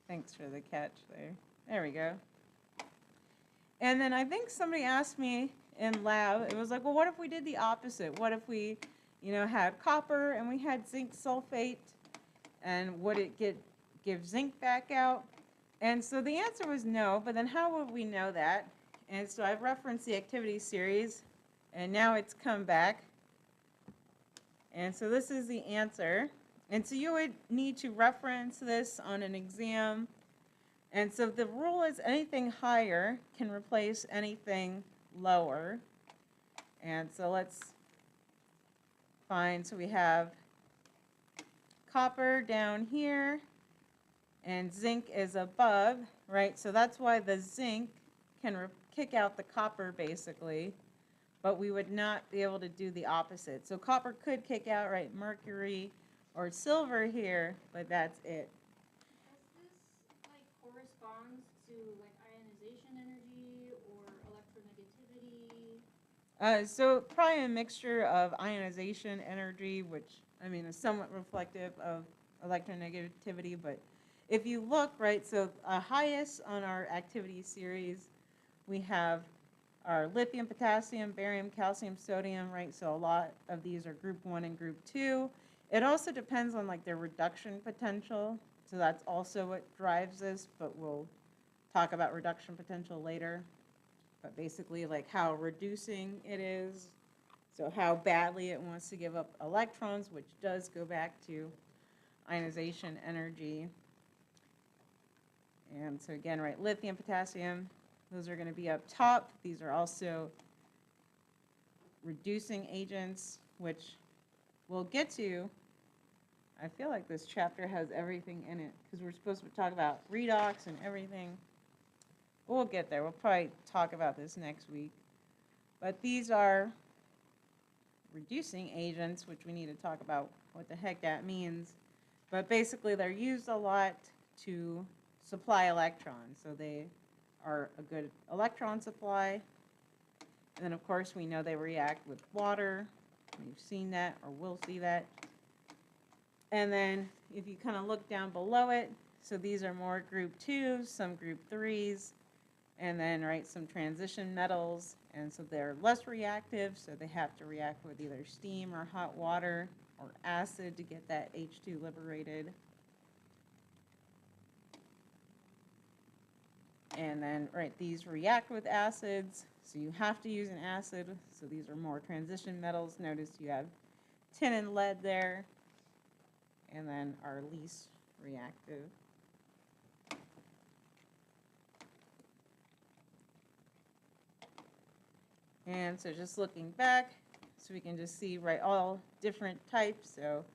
Thanks for the catch there. There we go. And then I think somebody asked me in lab, it was like, well, what if we did the opposite? What if we, had copper and we had zinc sulfate, and would it give zinc back out? And so the answer was no, but then how would we know that? And so I've referenced the activity series, and now it's come back. And so this is the answer. And so you would need to reference this on an exam. And so the rule is anything higher can replace anything lower. And so let's find, so we have copper down here, and zinc is above, right? So that's why the zinc can kick out the copper, basically, but we would not be able to do the opposite. So copper could kick out, right, mercury or silver here, but that's it. Does this like corresponds to like ionization energy or electronegativity? So probably a mixture of ionization energy, which I mean is somewhat reflective of electronegativity, but if you look, right, so highest on our activity series, we have our lithium, potassium, barium, calcium, sodium, right? So a lot of these are group 1 and group 2. It also depends on like their reduction potential. So that's also what drives this, but we'll talk about reduction potential later. But basically like how reducing it is. So how badly it wants to give up electrons, which does go back to ionization energy. And so again, right, lithium, potassium, those are going to be up top. These are also reducing agents, which we'll get to. I feel like this chapter has everything in it because we're supposed to talk about redox and everything. We'll get there. We'll probably talk about this next week. But these are reducing agents, which we need to talk about what the heck that means. But basically, they're used a lot to supply electrons. So they are a good electron supply. And then, of course, we know they react with water. We've seen that, or will see that. And then if you kind of look down below it, so these are more group 2s, some group 3s, and then, right, some transition metals. And so they're less reactive, so they have to react with either steam or hot water or acid to get that H2 liberated. And then, right, these react with acids, so you have to use an acid. So these are more transition metals. Notice you have tin and lead there, and then are least reactive. And so just looking back, so we can just see, right, all different types. So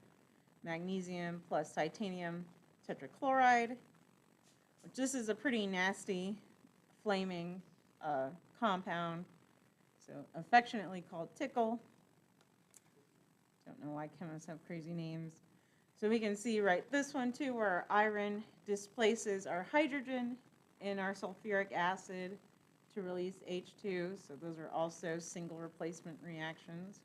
magnesium plus titanium tetrachloride, which this is a pretty nasty flaming compound, so affectionately called tickle. Don't know why chemists have crazy names. So we can see right this one too, where our iron displaces our hydrogen in our sulfuric acid to release H2. So those are also single replacement reactions.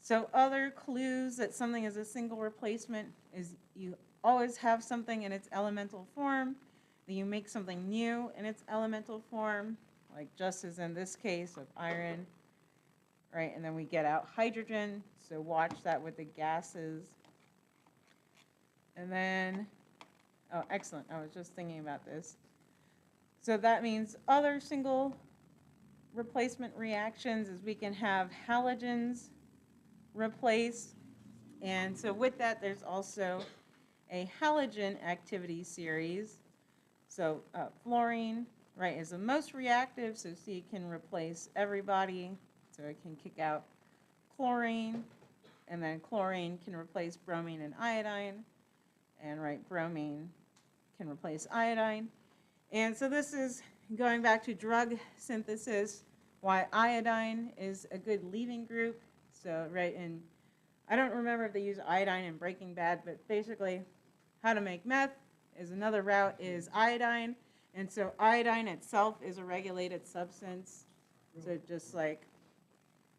So other clues that something is a single replacement is you always have something in its elemental form, then you make something new in its elemental form, like just as in this case of iron, right? And then we get out hydrogen, so watch that with the gases. And then, oh, excellent, I was just thinking about this. So that means other single replacement reactions is we can have halogens replace, and so with that there's also a halogen activity series. So fluorine, right, is the most reactive, so see it can replace everybody, so it can kick out chlorine, and then chlorine can replace bromine and iodine, and right, bromine can replace iodine. And so this is going back to drug synthesis, why iodine is a good leaving group. So right, and I don't remember if they use iodine in Breaking Bad, but basically how to make meth is another route is iodine. And so iodine itself is a regulated substance. So just like,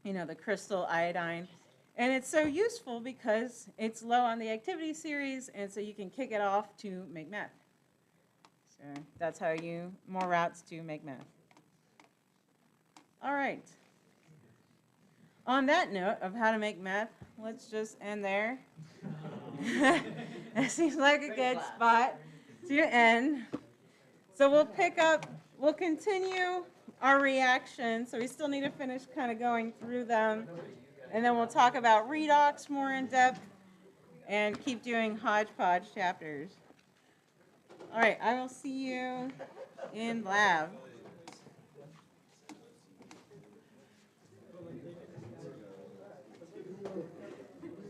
you know, the crystal iodine. And it's so useful because it's low on the activity series, and so you can kick it off to make meth. So that's how you, more routes to make meth. All right. On that note of how to make meth, let's just end there. That seems like a good spot to end. So we'll continue our reactions. So we still need to finish kind of going through them. And then we'll talk about redox more in depth and keep doing hodgepodge chapters. All right, I will see you in lab.